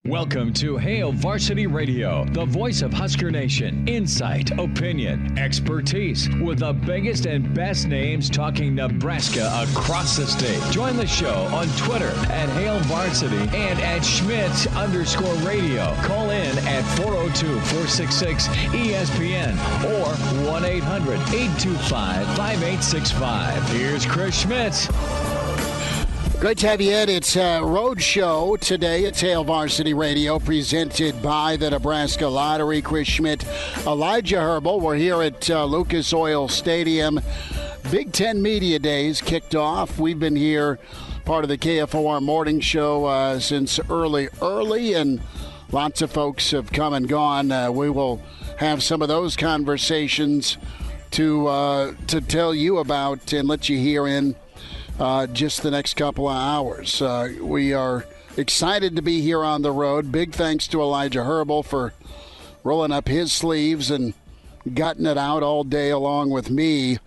Welcome to Hail Varsity Radio, the voice of Husker Nation. Insight, opinion, expertise, with the biggest and best names talking Nebraska across the state. Join the show on Twitter at Hail Varsity and at Schmidt_radio. Call in at 402-466-ESPN or 1-800-825-5865. Here's Chris Schmidt. Great to have you, Ed. It's a road show today at Hail Varsity Radio, presented by the Nebraska Lottery. Chris Schmidt, Elijah Herbal. We're here at Lucas Oil Stadium. Big Ten Media Days kicked off. We've been here, part of the KFOR morning show, since early, and lots of folks have come and gone. We will have some of those conversations to tell you about and let you hear in just the next couple of hours. We are excited to be here on the road. Big thanks to Elijah Herbal for rolling up his sleeves and gutting it out all day along with me.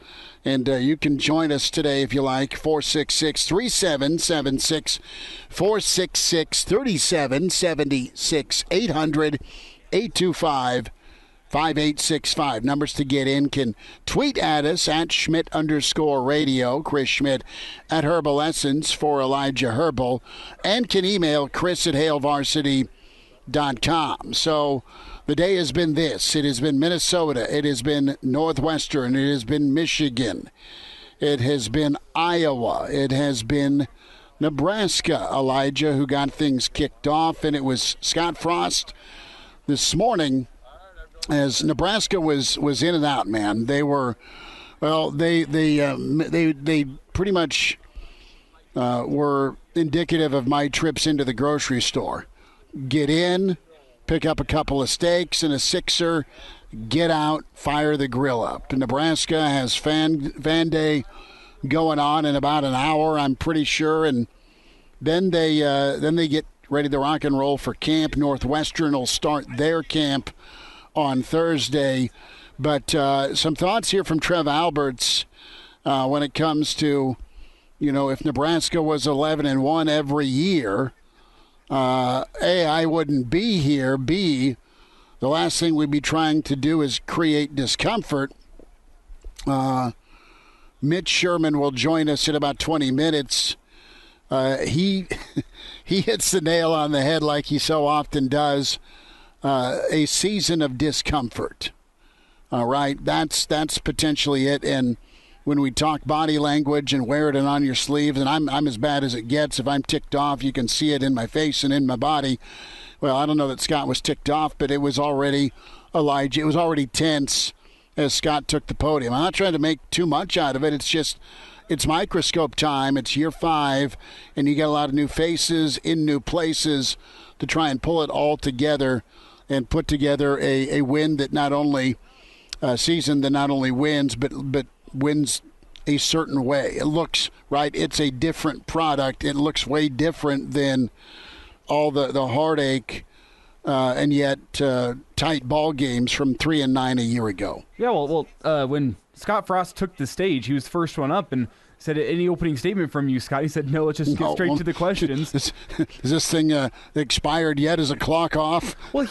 And you can join us today if you like, 466-3776, 466-3776, 800-825-5865. Numbers to get in. Can tweet at us at Schmidt_radio, Chris Schmidt at Herbal Essence for Elijah Herbal, and can email Chris at HailVarsity.com. So the day has been this. It has been Minnesota. It has been Northwestern. It has been Michigan. It has been Iowa. It has been Nebraska, Elijah, who got things kicked off. And it was Scott Frost this morning. As Nebraska was in and out, man, they were, well, they pretty much were indicative of my trips into the grocery store. Get in, pick up a couple of steaks and a sixer, get out, fire the grill up. Nebraska has fan day going on in about an hour, I'm pretty sure, and then they get ready to rock and roll for camp. Northwestern will start their camp on Thursday. But some thoughts here from Trev Alberts when it comes to, if Nebraska was 11-1 every year, A, I wouldn't be here. B, the last thing we'd be trying to do is create discomfort. Mitch Sherman will join us in about 20 minutes. He hits the nail on the head like he so often does. A season of discomfort. All right, that's potentially it. And when we talk body language and wear it on your sleeves, and I'm as bad as it gets. If I'm ticked off, you can see it in my face and in my body. Well, I don't know that Scott was ticked off, but it was already, Elijah, it was already tense as Scott took the podium. I'm not trying to make too much out of it. It's just, it's microscope time. It's year 5, and you got a lot of new faces in new places to try and pull it all together and put together a win that not only season that not only wins but wins a certain way. It looks right. It's a different product. It looks way different than all the heartache and yet tight ball games from 3-9 a year ago. Yeah, well, when Scott Frost took the stage, he was the first one up and said, "Any opening statement from you, Scott?" He said, "No, let's just get straight to the questions." Is this thing expired yet? Is the clock off? Well,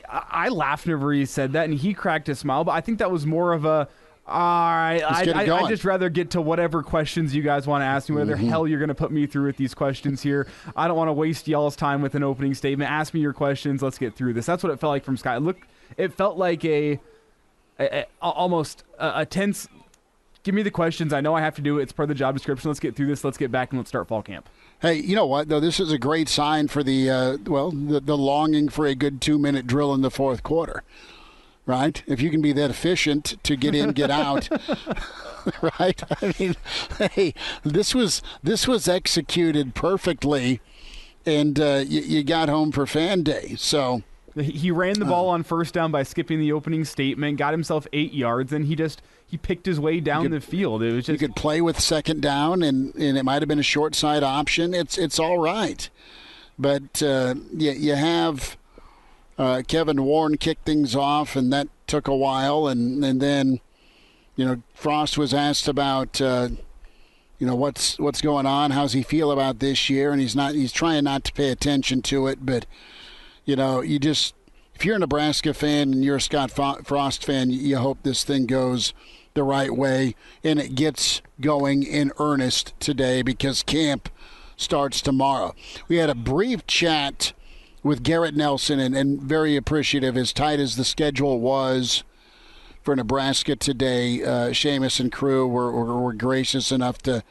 I laughed whenever he said that, and he cracked a smile, but I think that was more of a, all right, I'd just rather get to whatever questions you guys want to ask me, whatever the hell you're going to put me through with these questions here. I don't want to waste y'all's time with an opening statement. Ask me your questions. Let's get through this. That's what it felt like from Scott. It felt like almost a tense, give me the questions. I know I have to do it. It's part of the job description. Let's get through this. Let's get back and let's start fall camp. Hey, you know what, though? This is a great sign for the longing for a good 2-minute drill in the fourth quarter, right? If you can be that efficient to get in, get out, right? I mean, hey, this was executed perfectly, and you got home for fan day, so. He ran the ball on first down by skipping the opening statement, got himself 8 yards, and he picked his way down the field. It was just, you could play with second down, and it might have been a short side option. It's all right. But you have Kevin Warren kick things off, and that took a while. And then, Frost was asked about what's going on. How's he feel about this year? And he's trying not to pay attention to it, but if you're a Nebraska fan and you're a Scott Frost fan, you hope this thing goes the right way and it gets going in earnest today because camp starts tomorrow. We had a brief chat with Garrett Nelson and very appreciative, as tight as the schedule was for Nebraska today. Seamus and crew were gracious enough to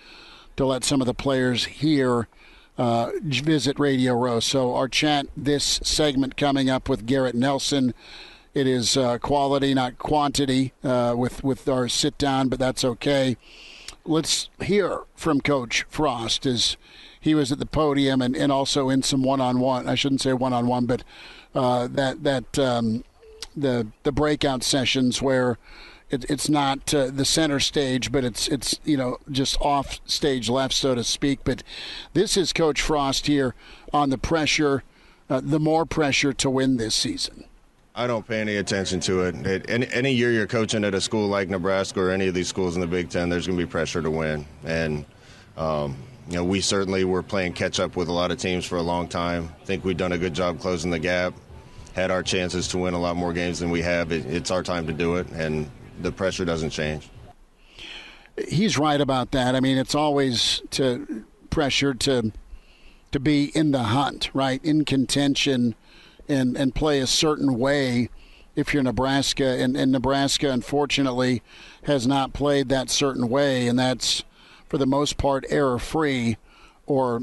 let some of the players here visit Radio Row. So our chat, this segment coming up with Garrett Nelson, it is quality, not quantity, with our sit down, but that's okay. Let's hear from Coach Frost as he was at the podium and also in some one-on-one. I shouldn't say one-on-one, but the breakout sessions where it's not the center stage, but it's just off stage left, so to speak. But this is Coach Frost here on the pressure, the more pressure to win this season. I don't pay any attention to it. Any year you're coaching at a school like Nebraska or any of these schools in the Big Ten, there's going to be pressure to win. And, we certainly were playing catch-up with a lot of teams for a long time. I think we've done a good job closing the gap, had our chances to win a lot more games than we have. It's our time to do it, and the pressure doesn't change. He's right about that. I mean, it's always pressure to be in the hunt, right, in contention, and play a certain way if you're Nebraska. And Nebraska, unfortunately, has not played that certain way, and that's, for the most part, error-free, or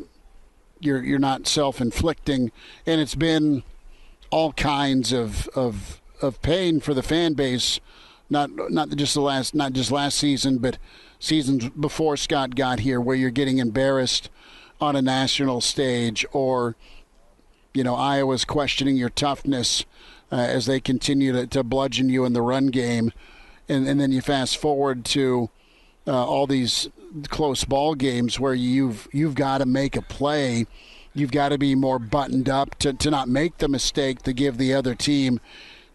you're not self-inflicting. And it's been all kinds of pain for the fan base, not just last season, but seasons before Scott got here, where you're getting embarrassed on a national stage, or Iowa's questioning your toughness as they continue to bludgeon you in the run game, and then you fast forward to all these close ball games where you've got to make a play. You've got to be more buttoned up to not make the mistake, to give the other team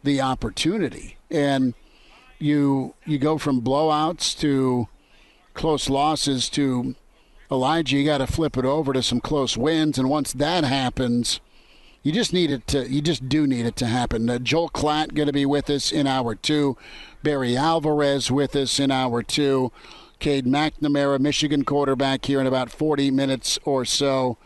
the opportunity. And you go from blowouts to close losses to, Elijah, you got to flip it over to some close wins. And once that happens, you just do need it to happen. Joel Klatt going to be with us in hour 2. Barry Alvarez with us in hour 2. Cade McNamara, Michigan quarterback, here in about 40 minutes or so.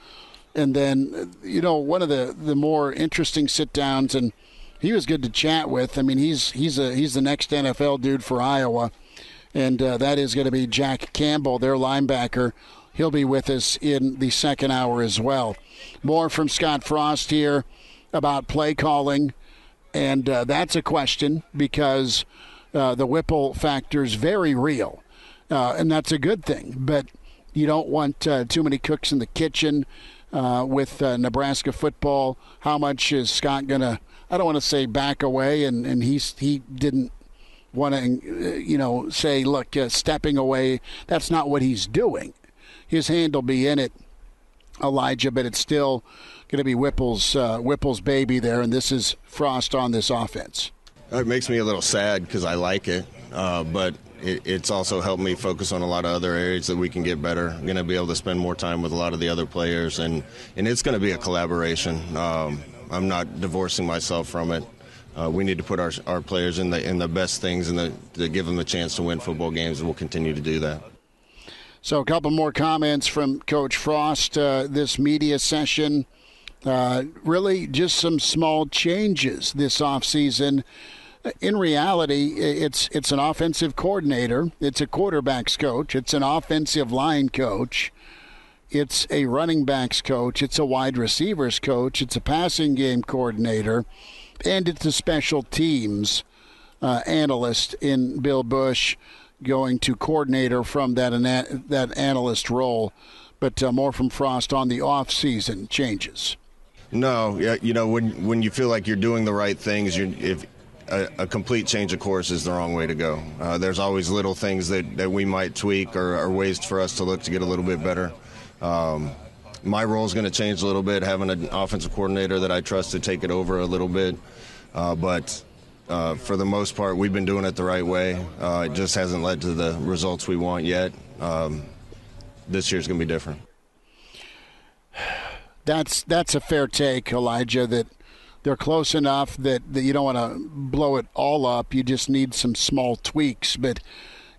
And then, one of the more interesting sit-downs, and he was good to chat with. I mean, he's the next NFL dude for Iowa, and that is going to be Jack Campbell, their linebacker. He'll be with us in the second hour as well. More from Scott Frost here about play calling, and that's a question because the Whipple factor is very real, and that's a good thing. But you don't want too many cooks in the kitchen with Nebraska football. How much is Scott going to, I don't want to say back away, and he didn't want to, say, look, stepping away. That's not what he's doing. His hand will be in it, Elijah, but it's still going to be Whipple's baby there, and this is Frost on this offense. It makes me a little sad because I like it, but it's also helped me focus on a lot of other areas that we can get better. I'm going to be able to spend more time with a lot of the other players, and it's going to be a collaboration. I'm not divorcing myself from it. We need to put our players in the best things and to give them the chance to win football games, and we'll continue to do that. So a couple more comments from Coach Frost. This media session, really just some small changes this offseason. In reality, it's an offensive coordinator. It's a quarterback's coach. It's an offensive line coach. It's a running backs coach. It's a wide receivers coach. It's a passing game coordinator. And it's a special teams analyst in Bill Bush, going to coordinator from that analyst role. But more from Frost on the off-season changes. No, when you feel like you're doing the right things, if a complete change of course is the wrong way to go. There's always little things that we might tweak or ways for us to look to get a little bit better. My role is going to change a little bit, having an offensive coordinator that I trust to take it over a little bit. But for the most part, we've been doing it the right way. It just hasn't led to the results we want yet. this year's going to be different. That's a fair take, Elijah, that they're close enough that you don't want to blow it all up. You just need some small tweaks, but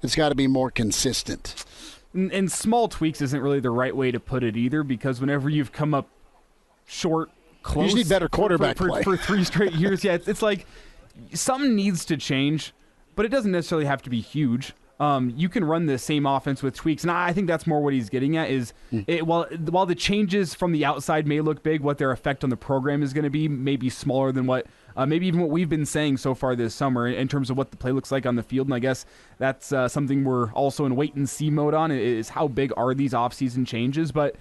it's got to be more consistent. And small tweaks isn't really the right way to put it either, because whenever you've come up short, close, you need better quarterback play for 3 straight years. Yeah, it's like something needs to change, but it doesn't necessarily have to be huge. You can run the same offense with tweaks, and I think that's more what he's getting at is while the changes from the outside may look big, what their effect on the program is going to be may be smaller than what maybe even what we've been saying so far this summer in terms of what the play looks like on the field. And I guess that's something we're also in wait-and-see mode on, is how big are these offseason changes. But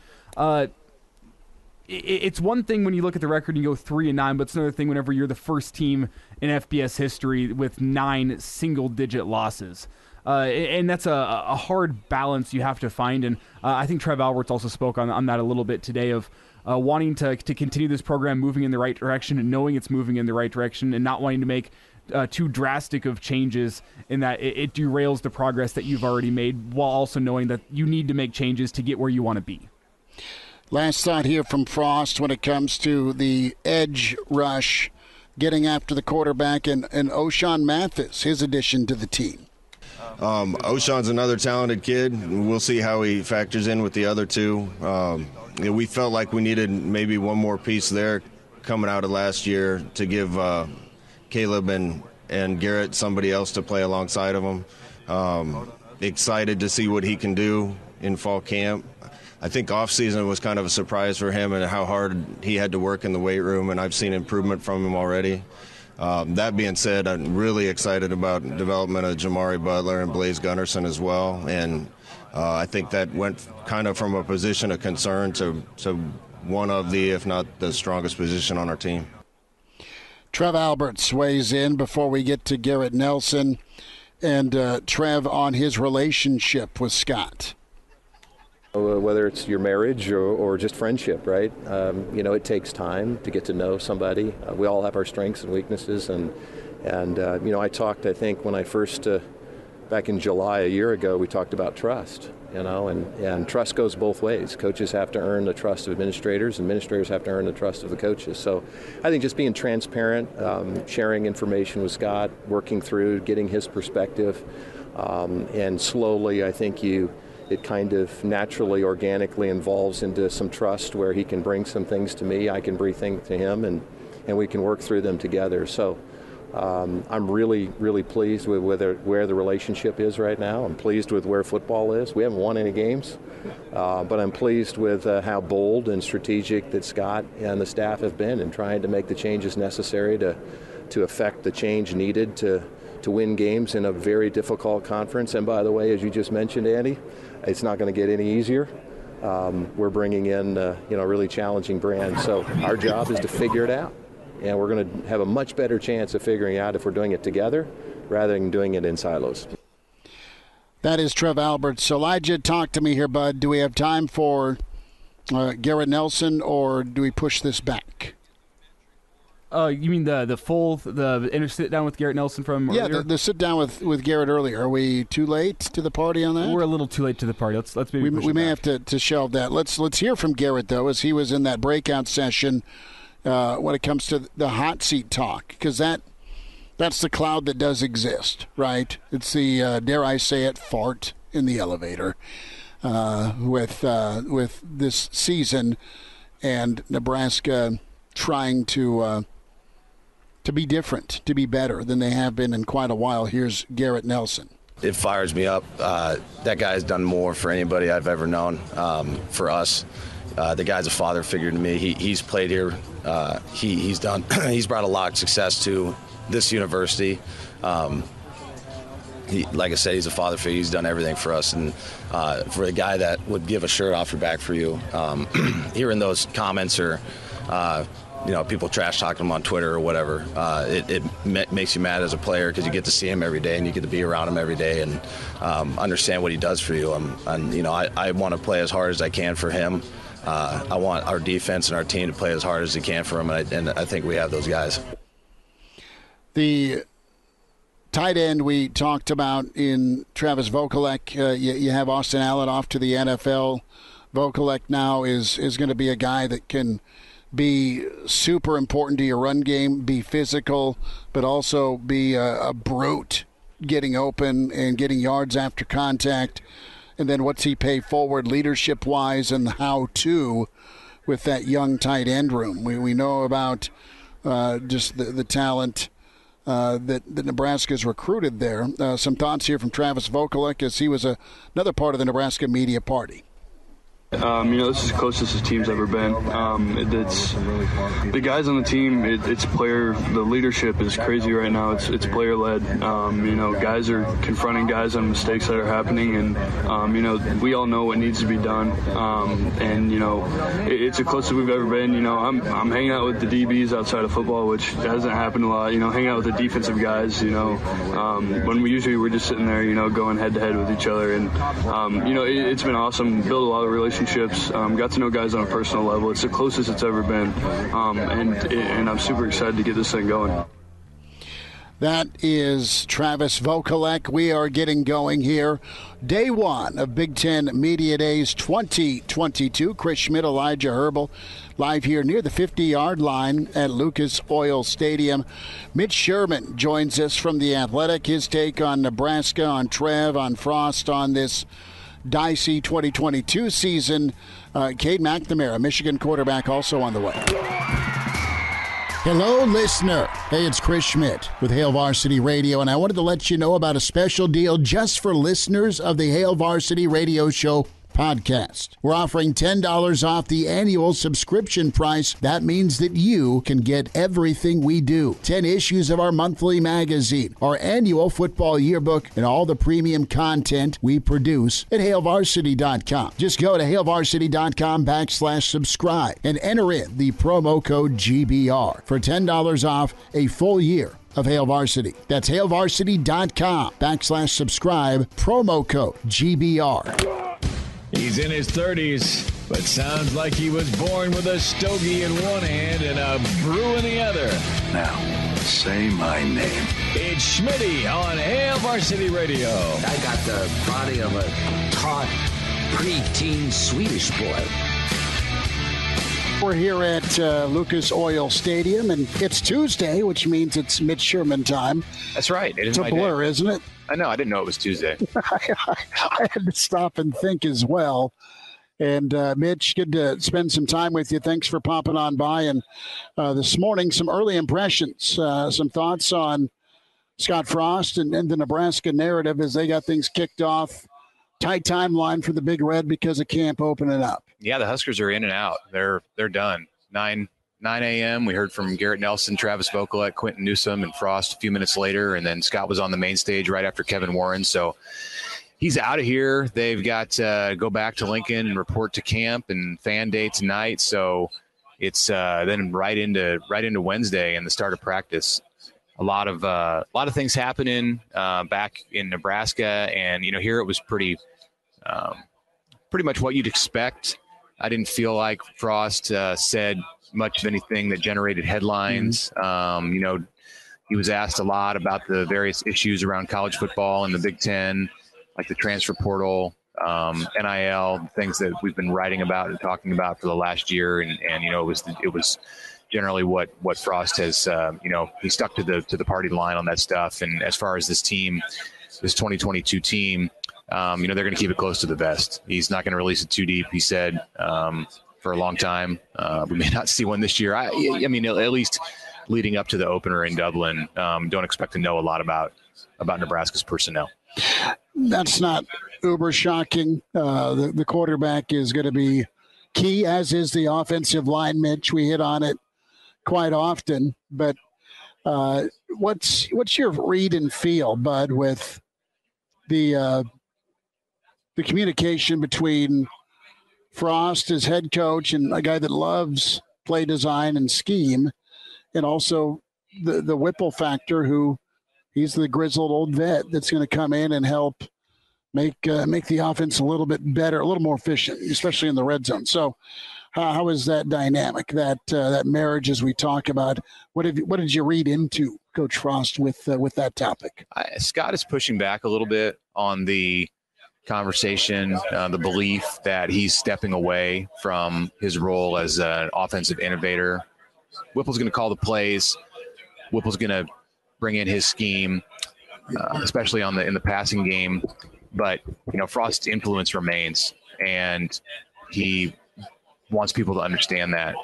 it's one thing when you look at the record and you go 3-9, but it's another thing whenever you're the first team in FBS history with 9 single-digit losses. And that's a hard balance you have to find. And I think Trev Alberts also spoke on that a little bit today of wanting to continue this program moving in the right direction and knowing it's moving in the right direction and not wanting to make too drastic of changes in that it derails the progress that you've already made, while also knowing that you need to make changes to get where you want to be. Last thought here from Frost when it comes to the edge rush, getting after the quarterback, and O'Shawn Mathis, his addition to the team. O'Shawn's another talented kid. We'll see how he factors in with the other two. We felt like we needed maybe one more piece there coming out of last year to give Caleb and Garrett somebody else to play alongside of him. Excited to see what he can do in fall camp. I think off-season was kind of a surprise for him and how hard he had to work in the weight room, and I've seen improvement from him already. That being said, I'm really excited about the development of Jamari Butler and Blaze Gunnerson as well, and I think that went kind of from a position of concern to one of the, if not the strongest position on our team. Trev Alberts weighs in before we get to Garrett Nelson, and Trev on his relationship with Scott. Whether it's your marriage or just friendship, right? It takes time to get to know somebody. We all have our strengths and weaknesses, and I talked, I think, when I first, back in July a year ago, we talked about trust, and trust goes both ways. Coaches have to earn the trust of administrators, and administrators have to earn the trust of the coaches. So I think just being transparent, sharing information with Scott, working through, getting his perspective, and slowly, I think it kind of naturally, organically evolves into some trust where he can bring some things to me, I can bring things to him, and we can work through them together. So I'm really, really pleased with where the relationship is right now. I'm pleased with where football is. We haven't won any games, but I'm pleased with how bold and strategic that Scott and the staff have been in trying to make the changes necessary to affect the change needed to win games in a very difficult conference. And by the way, as you just mentioned, Andy, it's not going to get any easier. We're bringing in a really challenging brand. So our job is to figure it out. And we're going to have a much better chance of figuring out if we're doing it together rather than doing it in silos. That is Trev Alberts. So Elijah, talk to me here, bud. Do we have time for Garrett Nelson, or do we push this back? You mean the sit down with Garrett Nelson from earlier? Yeah, the sit down with Garrett earlier. Are we too late to the party on that? We're a little too late to the party. Let's maybe we may have to shelve that. Let's hear from Garrett though, as he was in that breakout session when it comes to the hot seat talk, because that's the cloud that does exist, right? It's the dare I say it, fart in the elevator with this season and Nebraska trying to be different, to be better than they have been in quite a while. Here's Garrett Nelson. It fires me up. That guy's done more for anybody I've ever known, for us. The guy's a father figure to me. He's played here. He's he's brought a lot of success to this university. Like I said, he's a father figure. He's done everything for us. And for a guy that would give a shirt off your back for you, hearing those comments or people trash talking him on Twitter or whatever, it makes you mad as a player because you get to see him every day and you get to be around him every day and understand what he does for you. I want to play as hard as I can for him. I want our defense and our team to play as hard as they can for him, and I think we have those guys. The Tight end we talked about in Travis Vokalek. You have Austin Allen off to the NFL. Vokalek now is going to be a guy that can be super important to your run game, be physical, but also be a brute getting open and getting yards after contact. And then what's he pay forward leadership-wise and how-to with that young tight end room. We know about just the talent that Nebraska's recruited there. Some thoughts here from Travis Vokalek as he was another part of the Nebraska media party. This is the closest the team's ever been. It's the guys on the team. It's player. The leadership is crazy right now. It's player led. Guys are confronting guys on mistakes that are happening, and we all know what needs to be done. It's the closest we've ever been. I'm hanging out with the DBs outside of football, which hasn't happened a lot. Hanging out with the defensive guys. When we're just sitting there, going head to head with each other, and it's been awesome. Build a lot of relationships. Got to know guys on a personal level. It's the closest it's ever been, and I'm super excited to get this thing going. That is Travis Vokalek. We are getting going here. Day one of Big Ten Media Days 2022. Chris Schmidt, Elijah Herbal, live here near the 50-yard line at Lucas Oil Stadium. Mitch Sherman joins us from The Athletic. His take on Nebraska, on Trev, on Frost, on this dicey 2022 season. Cade McNamara, Michigan quarterback, also on the way. Hello, listener. Hey, it's Chris Schmidt with Hail Varsity Radio, and I wanted to let you know about a special deal just for listeners of the Hail Varsity Radio Show podcast. We're offering $10 off the annual subscription price. That means that you can get everything we do. 10 issues of our monthly magazine, our annual football yearbook, and all the premium content we produce at HailVarsity.com. Just go to HailVarsity.com/subscribe and enter in the promo code GBR for $10 off a full year of Hail Varsity. That's HailVarsity.com/subscribe, promo code GBR. He's in his 30s, but sounds like he was born with a stogie in one hand and a brew in the other. Now, say my name. It's Schmitty on Hail Varsity Radio. I got the body of a taut, preteen Swedish boy. We're here at Lucas Oil Stadium, and it's Tuesday, which means it's Mitch Sherman time. That's right. It's a blur, isn't it? I know. I didn't know it was Tuesday. I had to stop and think as well. And, Mitch, good to spend some time with you. Thanks for popping on by. And this morning, some early impressions, some thoughts on Scott Frost and the Nebraska narrative as they got things kicked off. Tight timeline for the Big Red because of camp opening up. Yeah, the Huskers are in and out. They're done. 9 a.m. We heard from Garrett Nelson, Travis Vokalek, Quentin Newsome, and Frost a few minutes later, and then Scott was on the main stage right after Kevin Warren. So he's out of here. They've got to go back to Lincoln and report to camp and fan day tonight. So it's then right into Wednesday and the start of practice. A lot of things happening back in Nebraska, and here it was pretty much what you'd expect. I didn't feel like Frost said much of anything that generated headlines. He was asked a lot about the various issues around college football and the Big Ten, like the transfer portal, NIL, things that we've been writing about and talking about for the last year. And it was generally what Frost has, he stuck to the party line on that stuff. And as far as this team, this 2022 team, they're going to keep it close to the vest. He's not going to release it too deep, he said, for a long time. We may not see one this year. I mean, at least leading up to the opener in Dublin, don't expect to know a lot about Nebraska's personnel. That's not uber shocking. The quarterback is going to be key, as is the offensive line, Mitch. We hit on it quite often. But what's your read and feel, Bud, with the communication between Frost as head coach and a guy that loves play design and scheme, and also the Whipple factor, who he's the grizzled old vet that's going to come in and help make the offense a little bit better, a little more efficient, especially in the red zone. So How is that dynamic, that marriage as we talk about? What did you read into, Coach Frost, with that topic? Scott is pushing back a little bit on the conversation, the belief that he's stepping away from his role as an offensive innovator. Whipple's going to call the plays. Whipple's going to bring in his scheme, especially in the passing game. But Frost's influence remains, and he wants people to understand that.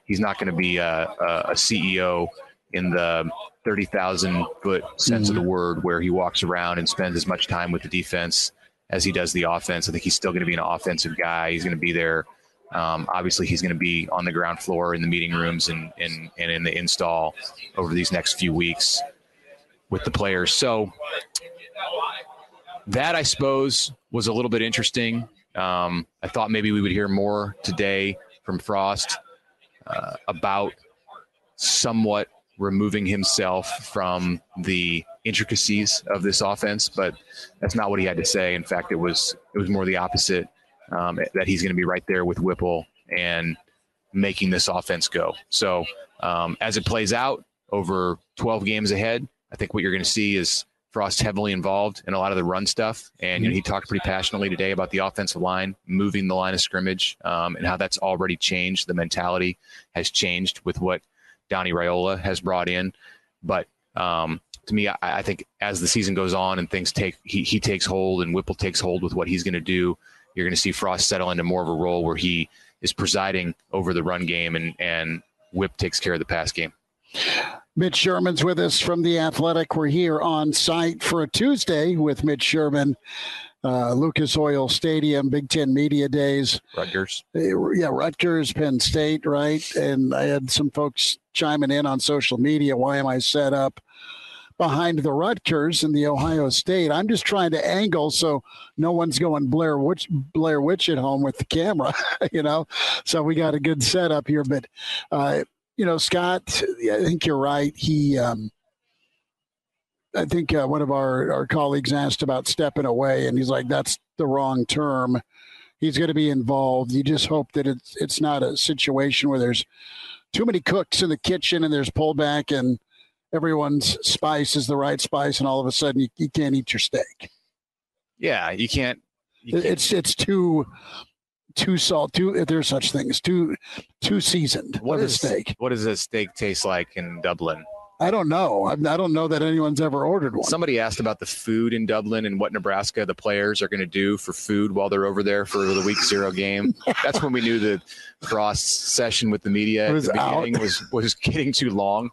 He's not going to be a CEO in the 30,000-foot sense of the word, where he walks around and spends as much time with the defense as he does the offense. I think he's still going to be an offensive guy. He's going to be there. Obviously, he's going to be on the ground floor in the meeting rooms and in the install over these next few weeks with the players. So that, I suppose, was a little bit interesting. I thought maybe we would hear more today from Frost about somewhat removing himself from the intricacies of this offense, but that's not what he had to say. In fact, it was more the opposite, that he's going to be right there with Whipple and making this offense go. So as it plays out over 12 games ahead, I think what you're going to see is Frost heavily involved in a lot of the run stuff. And he talked pretty passionately today about the offensive line, moving the line of scrimmage, and how that's already changed. The mentality has changed with what Donnie Raiola has brought in. But to me, I think as the season goes on and things he takes hold and Whipple takes hold with what he's going to do, you're going to see Frost settle into more of a role where he is presiding over the run game and Whip takes care of the pass game. Mitch Sherman's with us from The Athletic. We're here on site for a Tuesday with Mitch Sherman, Lucas Oil Stadium, Big Ten Media Days. Rutgers. Yeah, Rutgers, Penn State, right? And I had some folks chiming in on social media. Why am I set up behind the Rutgers in the Ohio State? I'm just trying to angle so no one's going Blair Witch at home with the camera, So we got a good setup here. But, Scott, I think you're right. I think one of our colleagues asked about stepping away, and he's like, that's the wrong term. He's going to be involved. You just hope that it's not a situation where there's too many cooks in the kitchen and there's pullback and everyone's spice is the right spice, and all of a sudden you can't eat your steak. Yeah, you can't. It's too salt. If there's such things, too seasoned. What does a steak taste like in Dublin? I don't know. I don't know that anyone's ever ordered one. Somebody asked about the food in Dublin and what Nebraska, the players, are going to do for food while they're over there for the Week 0 game. That's when we knew that Frost's session with the media at the beginning was getting too long.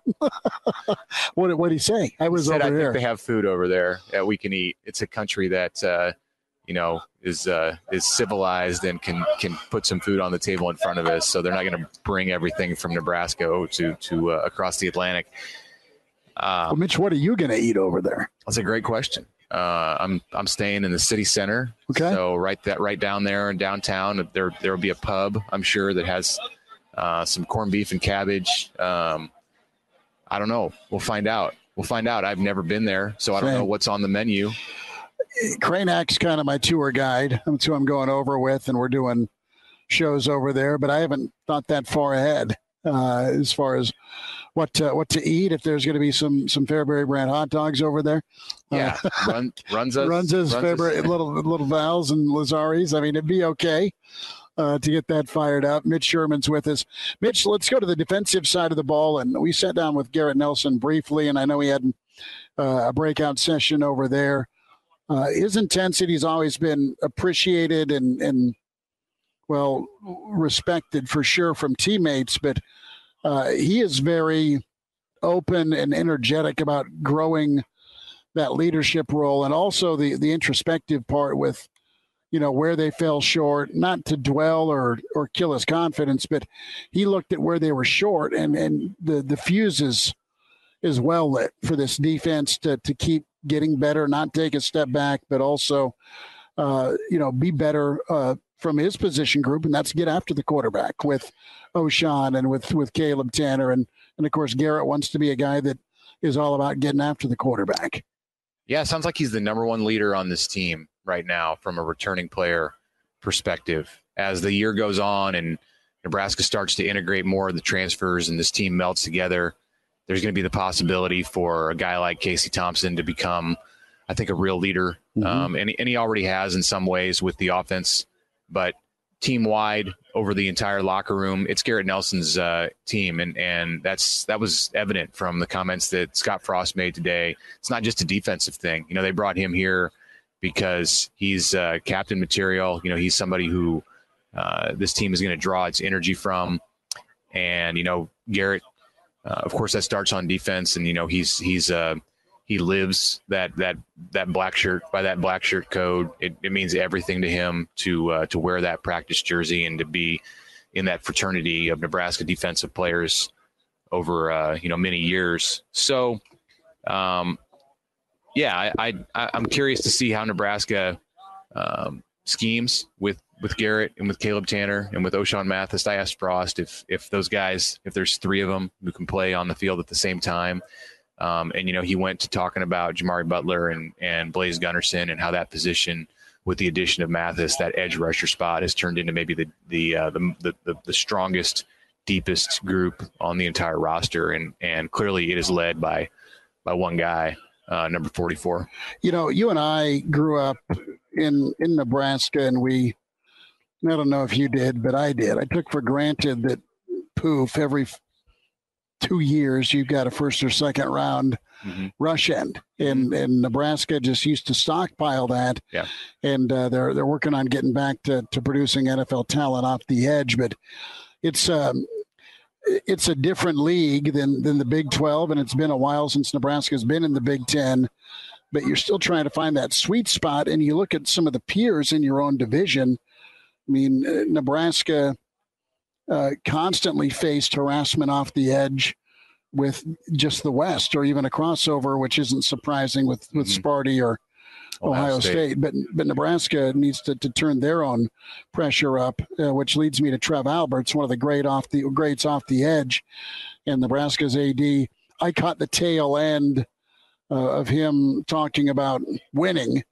What did he say? I think they have food over there that we can eat. It's a country that is civilized and can put some food on the table in front of us. So they're not going to bring everything from Nebraska to across the Atlantic. Well, Mitch, what are you going to eat over there? That's a great question. I'm staying in the city center. Okay. So right down there in downtown, there will be a pub, I'm sure, that has some corned beef and cabbage. I don't know. We'll find out. I've never been there, so I don't know what's on the menu. Cranak's kind of my tour guide. That's who I'm going over with, and we're doing shows over there. But I haven't thought that far ahead as far as what to eat. If there's going to be some Fairbury brand hot dogs over there, Runza's favorite little Val's and Lazari's. I mean, it'd be okay to get that fired up. Mitch Sherman's with us. Mitch, let's go to the defensive side of the ball, and we sat down with Garrett Nelson briefly, and I know he had a breakout session over there. His intensity's always been appreciated and respected for sure from teammates, but he is very open and energetic about growing that leadership role, and also the introspective part with, where they fell short, not to dwell or kill his confidence, but he looked at where they were short, and the fuse is well lit for this defense to keep getting better, not take a step back, but also, be better from his position group, and that's get after the quarterback with O'Shawn and with Caleb Tanner. And of course, Garrett wants to be a guy that is all about getting after the quarterback. Yeah, it sounds like he's the number one leader on this team right now from a returning player perspective. As the year goes on and Nebraska starts to integrate more of the transfers and this team melts together, there's going to be the possibility for a guy like Casey Thompson to become, I think, a real leader. And he already has in some ways with the offense, but team-wide over the entire locker room, it's Garrett Nelson's team, and that was evident from the comments that Scott Frost made today. It's not just a defensive thing. They brought him here because he's captain material. He's somebody who this team is going to draw its energy from. And, Garrett, of course, that starts on defense, and, he lives that black shirt by that black shirt code. It means everything to him to wear that practice jersey and to be in that fraternity of Nebraska defensive players over many years. So, I'm curious to see how Nebraska schemes with Garrett and with Caleb Tanner and with O'Shawn Mathis. I asked Frost if those guys, if there's three of them who can play on the field at the same time. He went to talking about Jamari Butler and Blaze Gunnerson and how that position with the addition of Mathis, that edge rusher spot, has turned into maybe the strongest, deepest group on the entire roster. And clearly it is led by one guy, number 44. You and I grew up in Nebraska, and I don't know if you did, but I did. I took for granted that every 2 years you've got a first or second round rush end, and Nebraska just used to stockpile that. Yeah. And they're working on getting back to producing NFL talent off the edge, but it's a different league than the Big 12, and it's been a while since Nebraska's been in the Big 10, but you're still trying to find that sweet spot. And you look at some of the peers in your own division. I mean, Nebraska constantly faced harassment off the edge with just the West, or even a crossover, which isn't surprising with Sparty or Ohio State. But Nebraska needs to turn their own pressure up, which leads me to Trev Alberts, one of the greats off the edge, and Nebraska's AD. I caught the tail end of him talking about winning,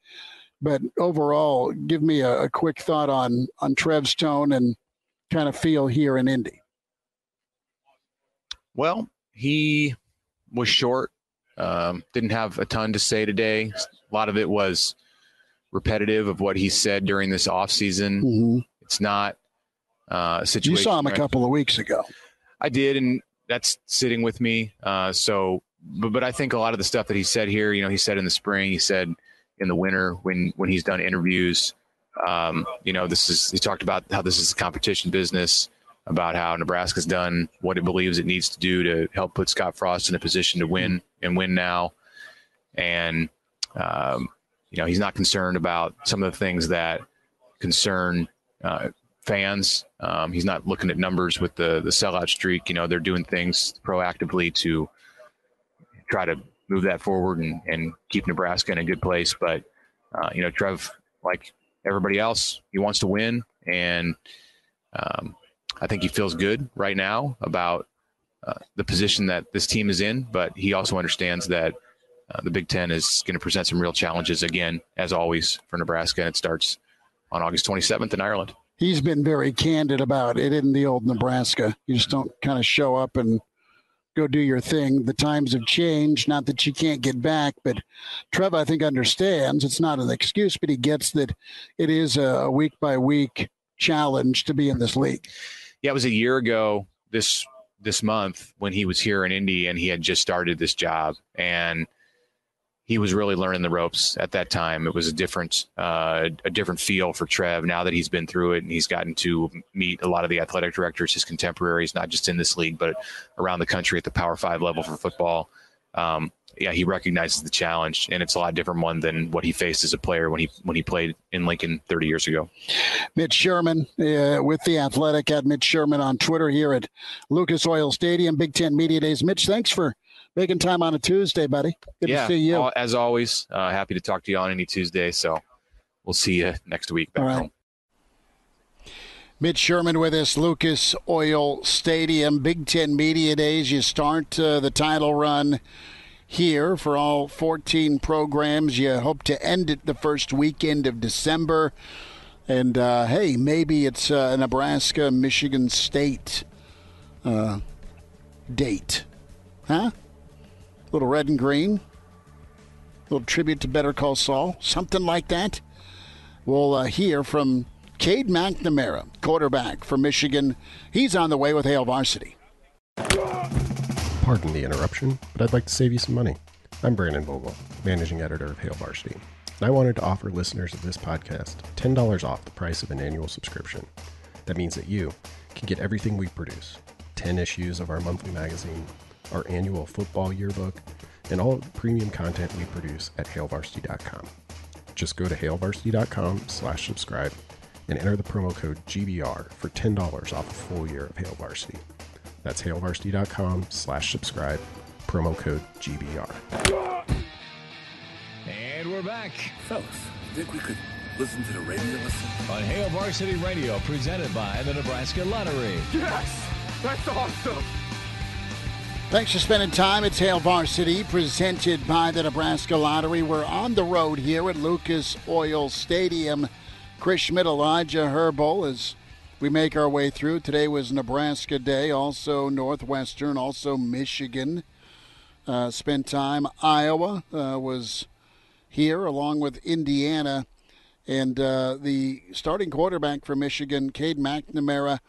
but overall, give me a quick thought on Trev's tone and kind of feel here in Indy. Well, he was short, didn't have a ton to say today. A lot of it was repetitive of what he said during this offseason. It's not a situation. You saw him a couple of weeks ago. I did, and that's sitting with me. But I think a lot of the stuff that he said here, he said in the spring, he said in the winter when he's done interviews, he talked about how this is a competition business, about how Nebraska's done what it believes it needs to do to help put Scott Frost in a position to win and win now. And, he's not concerned about some of the things that concern fans. He's not looking at numbers with the sellout streak. They're doing things proactively to try to move that forward and keep Nebraska in a good place. But, Trev, like everybody else, he wants to win. And I think he feels good right now about the position that this team is in. But he also understands that the Big Ten is going to present some real challenges again, as always, for Nebraska. And it starts on August 27th in Ireland. He's been very candid about it in the old Nebraska. You just don't kind of show up and go do your thing. The times have changed, not that you can't get back, but Trev, I think, understands it's not an excuse, but he gets that it is a week-by-week challenge to be in this league. Yeah, it was a year ago this month when he was here in Indy, and he had just started this job, and he was really learning the ropes at that time. It was a different feel for Trev now that he's been through it, and he's gotten to meet a lot of the athletic directors, his contemporaries, not just in this league, but around the country at the Power 5 level for football. He recognizes the challenge, and it's a lot different one than what he faced as a player when he played in Lincoln 30 years ago. Mitch Sherman with The Athletic, at Mitch Sherman on Twitter here at Lucas Oil Stadium, Big Ten Media Days. Mitch, thanks for making time on a Tuesday, buddy. Good to see you. As always, happy to talk to you on any Tuesday, so we'll see you next week back home. Mitch Sherman with us, Lucas Oil Stadium, Big Ten Media Days. You start the title run here for all 14 programs. You hope to end it the first weekend of December. And, hey, maybe it's a Nebraska-Michigan State date. Huh? Little red and green. Little tribute to Better Call Saul. Something like that. We'll hear from Cade McNamara, quarterback for Michigan. He's on the way with Hail Varsity. Pardon the interruption, but I'd like to save you some money. I'm Brandon Vogel, managing editor of Hail Varsity, and I wanted to offer listeners of this podcast $10 off the price of an annual subscription. That means that you can get everything we produce, 10 issues of our monthly magazine, our annual football yearbook, and all the premium content we produce at hailvarsity.com. Just go to hailvarsity.com/subscribe and enter the promo code GBR for $10 off a full year of Hail Varsity. That's hailvarsity.com/subscribe, promo code GBR. And we're back. Fellas, think we could listen to the radio listen? On Hail Varsity Radio, presented by the Nebraska Lottery. Yes! That's awesome! Thanks for spending time. It's Hail Varsity, presented by the Nebraska Lottery. We're on the road here at Lucas Oil Stadium. Chris Schmidt, Elijah Herbal, as we make our way through. Today was Nebraska Day, also Northwestern, also Michigan. Spent time. Iowa was here, along with Indiana. And the starting quarterback for Michigan, Cade McNamara,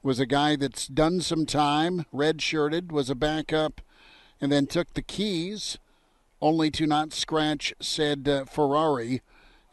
was a guy that's done some time, red-shirted, was a backup, and then took the keys, only to not scratch said Ferrari.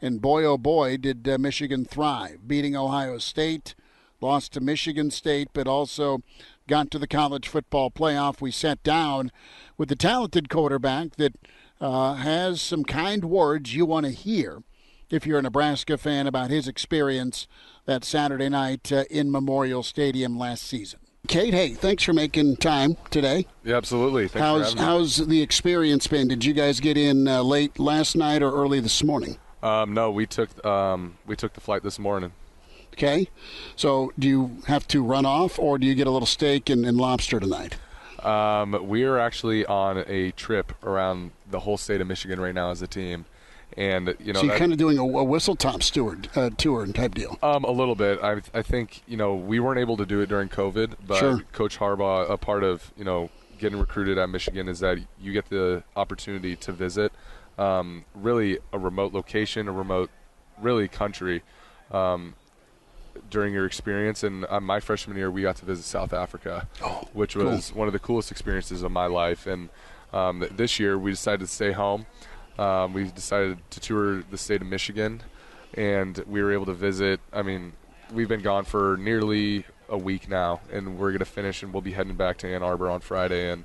And boy, oh boy, did Michigan thrive, beating Ohio State, lost to Michigan State, but also got to the college football playoff. We sat down with the talented quarterback that has some kind words you want to hear if you're a Nebraska fan about his experience that Saturday night in Memorial Stadium last season. Cade, hey, thanks for making time today. Yeah, absolutely. Thanks for having me. How's the experience been? Did you guys get in late last night or early this morning? No, we took the flight this morning. Okay. So do you have to run off, or do you get a little steak and lobster tonight? We are actually on a trip around the whole state of Michigan right now as a team. And so you're kind of doing a whistle-top tour type deal. A little bit. I think we weren't able to do it during COVID, but sure. Coach Harbaugh, a part of getting recruited at Michigan is that you get the opportunity to visit really a remote location, a remote really country during your experience. And my freshman year, we got to visit South Africa, which was one of the coolest experiences of my life. And this year, we decided to stay home. We decided to tour the state of Michigan, and we were able to visit. I mean, we've been gone for nearly a week now, and we're going to finish, and we'll be heading back to Ann Arbor on Friday. And,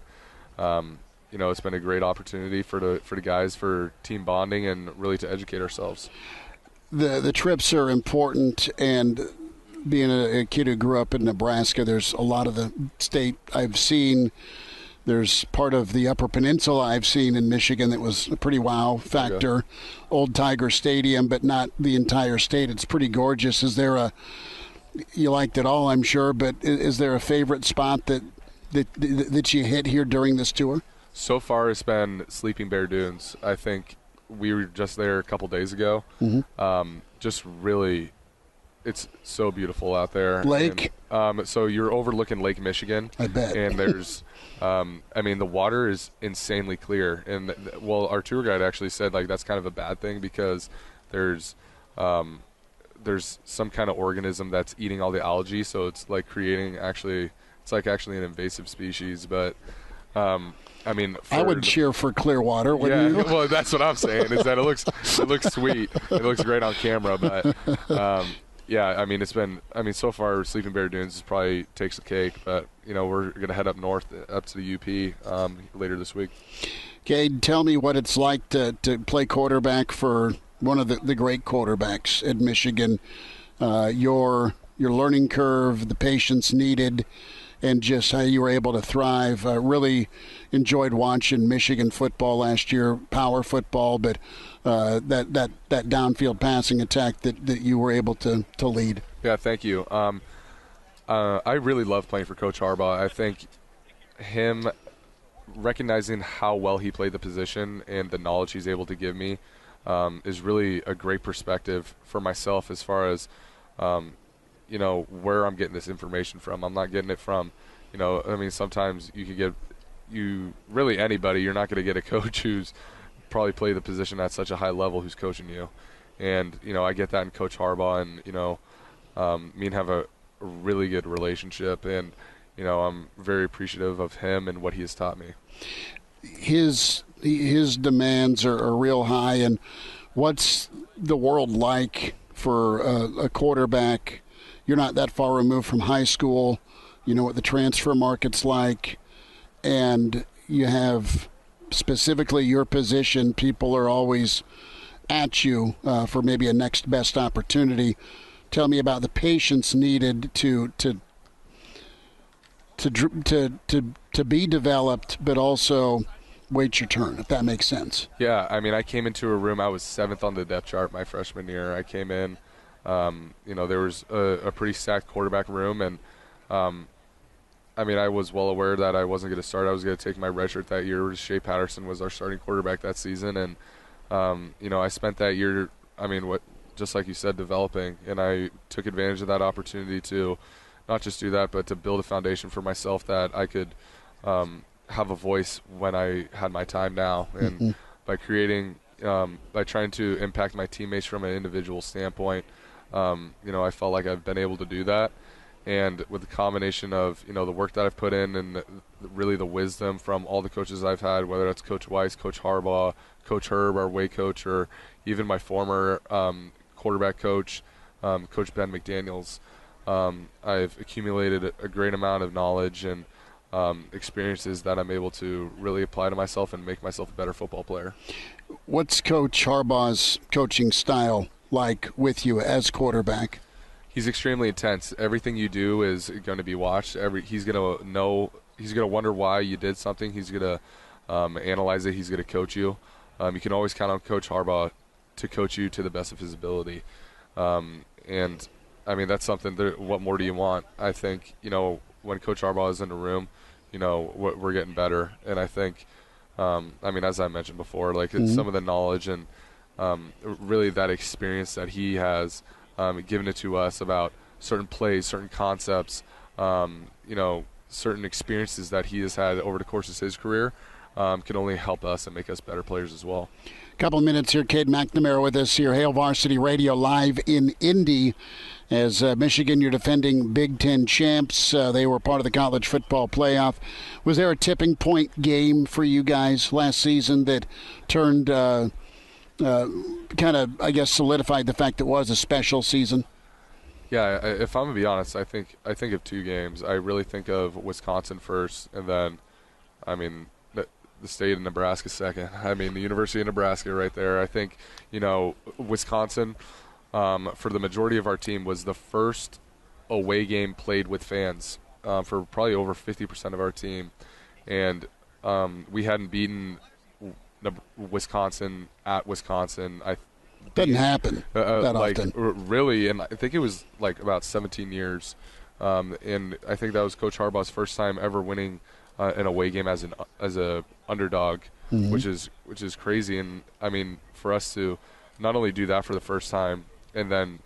it's been a great opportunity for the guys for team bonding and really to educate ourselves. The trips are important, and being a kid who grew up in Nebraska, there's a lot of the state I've seen. There's part of the Upper Peninsula I've seen in Michigan that was a pretty wow factor. Okay. Old Tiger Stadium, but not the entire state. It's pretty gorgeous. Is there you liked it all, I'm sure, but is there a favorite spot that you hit here during this tour? So far, it's been Sleeping Bear Dunes. I think we were just there a couple days ago. Mm-hmm. Just really, it's so beautiful out there. Lake? And, so you're overlooking Lake Michigan. I bet. And there's, the water is insanely clear. And, our tour guide actually said, that's kind of a bad thing because there's some kind of organism that's eating all the algae. So it's creating actually an invasive species. But, I would cheer for clear water, wouldn't you? Well, that's what I'm saying is that it looks sweet. It looks great on camera. But, it's been so far Sleeping Bear Dunes probably takes the cake, but we're going to head up north up to the UP later this week. Cade, tell me what it's like to play quarterback for one of the great quarterbacks at Michigan. Your learning curve, the patience needed, and just how you were able to thrive. Really enjoyed watching Michigan football last year, power football, but that downfield passing attack that you were able to lead. Yeah, thank you. I really love playing for Coach Harbaugh. I think him recognizing how well he played the position and the knowledge he's able to give me is really a great perspective for myself as far as where I'm getting this information from. I'm not getting it from, sometimes you could get really anybody. You're not going to get a coach who's probably played the position at such a high level who's coaching you. And, I get that in Coach Harbaugh, and, me and have a really good relationship. And, I'm very appreciative of him and what he has taught me. His demands are real high. And what's the world like for a quarterback? You're not that far removed from high school. You know what the transfer market's like. And you have specifically your position. People are always at you for maybe a next best opportunity. Tell me about the patience needed to be developed, but also wait your turn, if that makes sense. Yeah, I came into a room. I was 7th on the depth chart my freshman year. I came in, there was a pretty stacked quarterback room, and I was well aware that I wasn't going to start. I was going to take my red shirt that year. Shea Patterson was our starting quarterback that season, and I spent that year, just like you said, developing, and I took advantage of that opportunity to not just do that, but to build a foundation for myself that I could have a voice when I had my time now. And by trying to impact my teammates from an individual standpoint, I felt like I've been able to do that. And with the combination of, the work that I've put in and really the wisdom from all the coaches I've had, whether that's Coach Weiss, Coach Harbaugh, Coach Herb, our way coach, or even my former quarterback coach, Coach Ben McDaniels, I've accumulated a great amount of knowledge and experiences that I'm able to really apply to myself and make myself a better football player. What's Coach Harbaugh's coaching style like with you as quarterback? He's extremely intense. Everything you do is going to be watched. He's going to know. He's going to wonder why you did something. He's going to analyze it. He's going to coach you. You can always count on Coach Harbaugh to coach you to the best of his ability. And that's something. What more do you want? I think when Coach Harbaugh is in the room, we're getting better. And I think, as I mentioned before, some of the knowledge and really that experience that he has. Given it to us about certain plays, certain concepts, certain experiences that he has had over the course of his career can only help us and make us better players as well. Couple of minutes here. Cade McNamara with us here. Hail Varsity Radio live in Indy. As Michigan, you're defending Big Ten champs. They were part of the college football playoff. Was there a tipping point game for you guys last season that turned kind of, solidified the fact that it was a special season? Yeah, if I'm going to be honest, I think of two games. I really think of Wisconsin first, and then, the state of Nebraska second. The University of Nebraska right there. I think, Wisconsin, for the majority of our team, was the first away game played with fans for probably over 50% of our team. And we hadn't beaten Wisconsin at Wisconsin. Doesn't happen that often. Really, and I think it was about 17 years. And I think that was Coach Harbaugh's first time ever winning an away game as a underdog, which is crazy. And for us to not only do that for the first time and then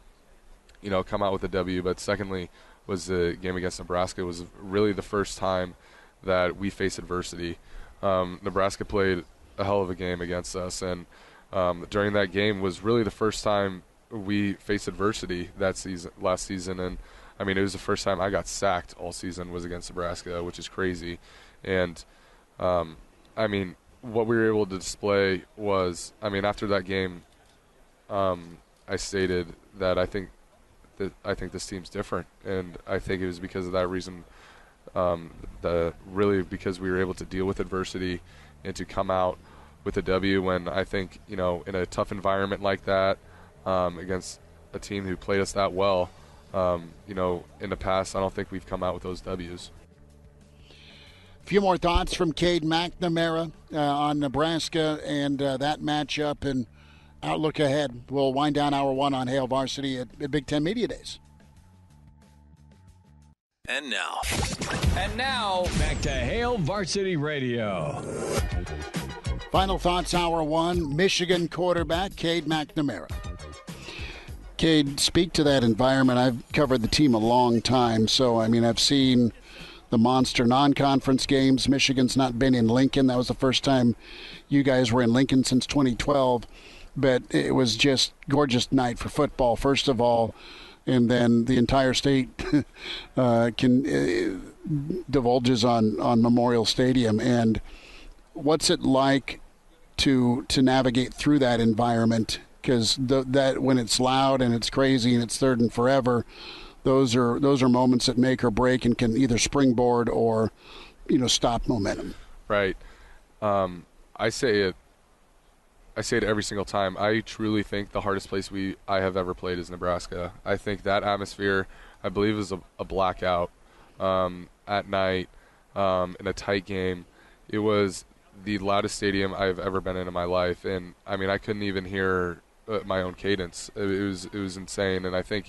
come out with a W, but secondly was the game against Nebraska was really the first time that we faced adversity. Nebraska played a hell of a game against us, and during that game was really the first time we faced adversity last season. And it was the first time I got sacked all season was against Nebraska, which is crazy. And what we were able to display was, after that game, I stated that I think this team's different, and I think it was because of that reason, because we were able to deal with adversity and to come out with a W when I think, in a tough environment like that, against a team who played us that well, in the past, I don't think we've come out with those W's. A few more thoughts from Cade McNamara on Nebraska and that matchup and outlook ahead. We'll wind down hour one on Hail Varsity at Big Ten Media Days. And now, back to Hail Varsity Radio. Final thoughts, hour one. Michigan quarterback Cade McNamara. Cade, speak to that environment. I've covered the team a long time, so, I mean, I've seen the monster non-conference games. Michigan's not been in Lincoln. That was the first time you guys were in Lincoln since 2012. But it was just gorgeous night for football, first of all, and then the entire state divulges on Memorial Stadium. And what's it like to navigate through that environment? Because that when it's loud and it's crazy and it's third and forever, those are moments that make or break and can either springboard or, stop momentum. Right. I say it every single time. I truly think the hardest place I have ever played is Nebraska. I think that atmosphere, I believe, is a blackout at night in a tight game. It was the loudest stadium I've ever been in my life, and I mean, I couldn't even hear my own cadence. It was insane, and I think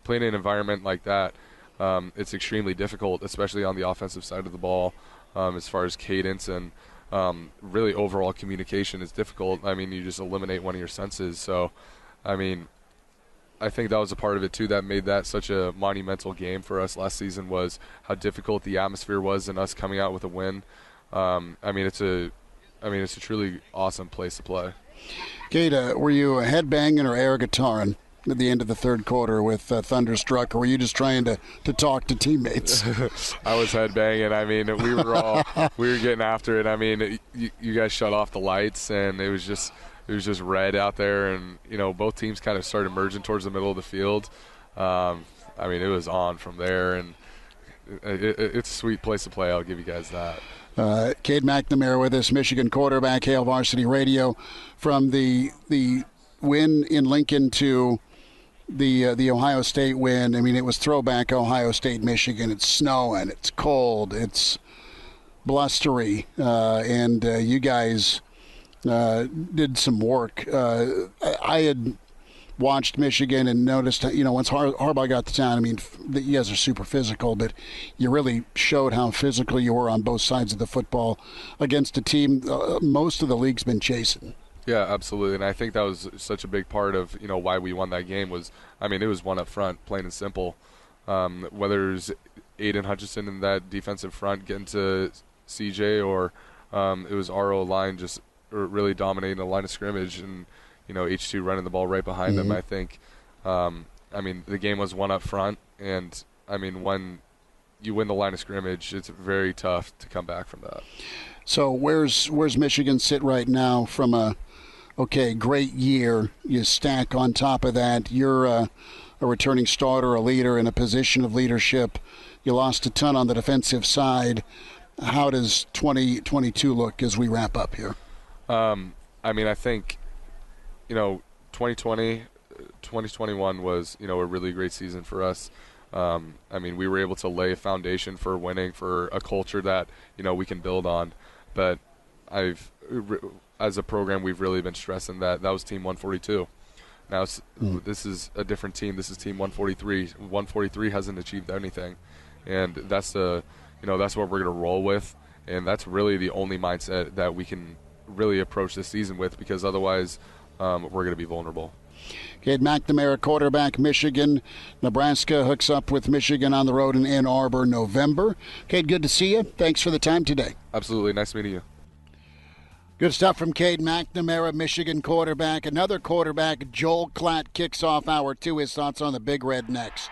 playing in an environment like that, it's extremely difficult, especially on the offensive side of the ball, as far as cadence and really overall communication is difficult. I mean, you just eliminate one of your senses. So, I mean, I think that was a part of it too that made that such a monumental game for us last season, was how difficult the atmosphere was and us coming out with a win. It's a truly awesome place to play. Cade, were you headbanging or air guitaring at the end of the third quarter with Thunderstruck, or were you just trying to talk to teammates? I was headbanging. I mean, we were getting after it. I mean, you guys shut off the lights, and it was just red out there, and both teams kind of started merging towards the middle of the field. I mean, it was on from there, and it's a sweet place to play. I'll give you guys that. Cade McNamara with us, Michigan quarterback, Hail Varsity Radio. From the win in Lincoln to the Ohio State win, I mean, it was throwback Ohio State, Michigan. It's snowing, it's cold, it's blustery, and you guys did some work. I had watched Michigan and noticed, once Harbaugh got to town, I mean, you guys are super physical, but you really showed how physical you were on both sides of the football against a team most of the league's been chasing. Yeah, absolutely, and I think that was such a big part of why we won that game was, I mean, it was one up front, plain and simple. Whether it was Aiden Hutchinson in that defensive front getting to CJ, or it was our O-line just really dominating the line of scrimmage, and H2 running the ball right behind them. I think, I mean, the game was one up front, and I mean, when you win the line of scrimmage, it's very tough to come back from that. So where's Michigan sit right now from great year? You stack on top of that, you're a returning starter, a leader in a position of leadership. You lost a ton on the defensive side. How does 2022 look as we wrap up here? I mean, I think 2021 was a really great season for us. I mean, we were able to lay a foundation for winning, for a culture that we can build on. But as a program, we've really been stressing that was Team 142. Now this is a different team. This is Team 143. 143 hasn't achieved anything, and that's that's what we're going to roll with, and that's really the only mindset that we can really approach this season with, because otherwise we're going to be vulnerable. Cade McNamara, quarterback, Michigan. Nebraska hooks up with Michigan on the road in Ann Arbor, November. Cade, good to see you. Thanks for the time today. Absolutely. Nice meeting you. Good stuff from Cade McNamara, Michigan quarterback. Another quarterback, Joel Klatt, kicks off hour 2. His thoughts on the Big Red next.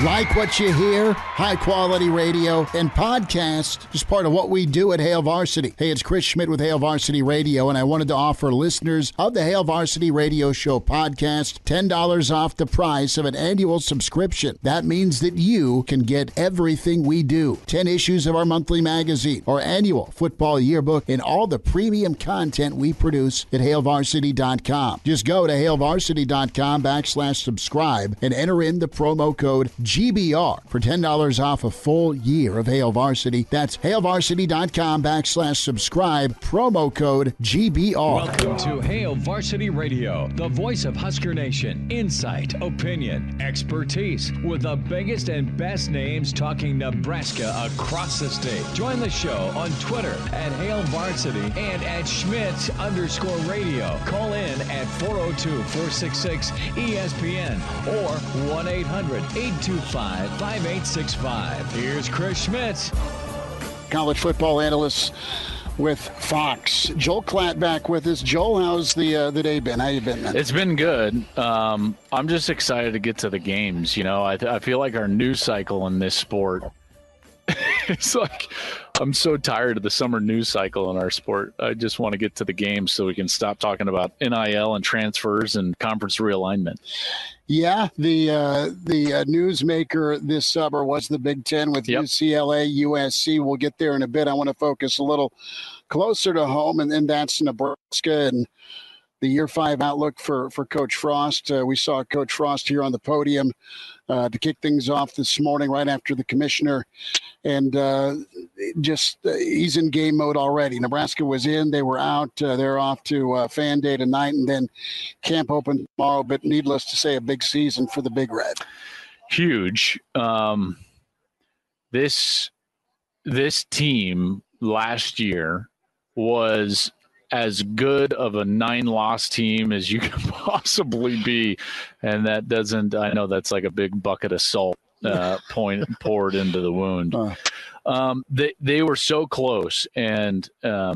Like what you hear? High-quality radio and podcast is part of what we do at Hail Varsity. Hey, it's Chris Schmidt with Hail Varsity Radio, and I wanted to offer listeners of the Hail Varsity Radio Show podcast $10 off the price of an annual subscription. That means that you can get everything we do. 10 issues of our monthly magazine, our annual football yearbook, and all the premium content we produce at HailVarsity.com. Just go to HailVarsity.com/subscribe and enter in the promo code GBR for $10 off a full year of Hail Varsity. That's hailvarsity.com/subscribe, promo code GBR. Welcome to Hail Varsity Radio, the voice of Husker Nation. Insight, opinion, expertise, with the biggest and best names talking Nebraska across the state. Join the show on Twitter at Hail Varsity and at Schmidt_radio. Call in at 402-466-ESPN or 1-800-825-5865. Here's Chris Schmidt. College football analyst with Fox. Joel Klatt back with us. Joel, how's the day been? How you been, man? It's been good. I'm just excited to get to the games. You know, I feel like our news cycle in this sport, it's like I'm so tired of the summer news cycle in our sport. I just want to get to the games so we can stop talking about NIL and transfers and conference realignment. Yeah, the newsmaker this summer was the Big Ten with UCLA, USC. We'll get there in a bit. I want to focus a little closer to home, and that's Nebraska and the Year 5 outlook for Coach Frost. We saw Coach Frost here on the podium to kick things off this morning right after the commissioner. And he's in game mode already. Nebraska was in. They were out. They're off to Fan Day tonight, and then camp open tomorrow. But needless to say, a big season for the Big Red. Huge. This team last year was as good of a 9-loss team as you can possibly be. And that doesn't, I know that's like a big bucket of salt poured into the wound. They were so close. And, I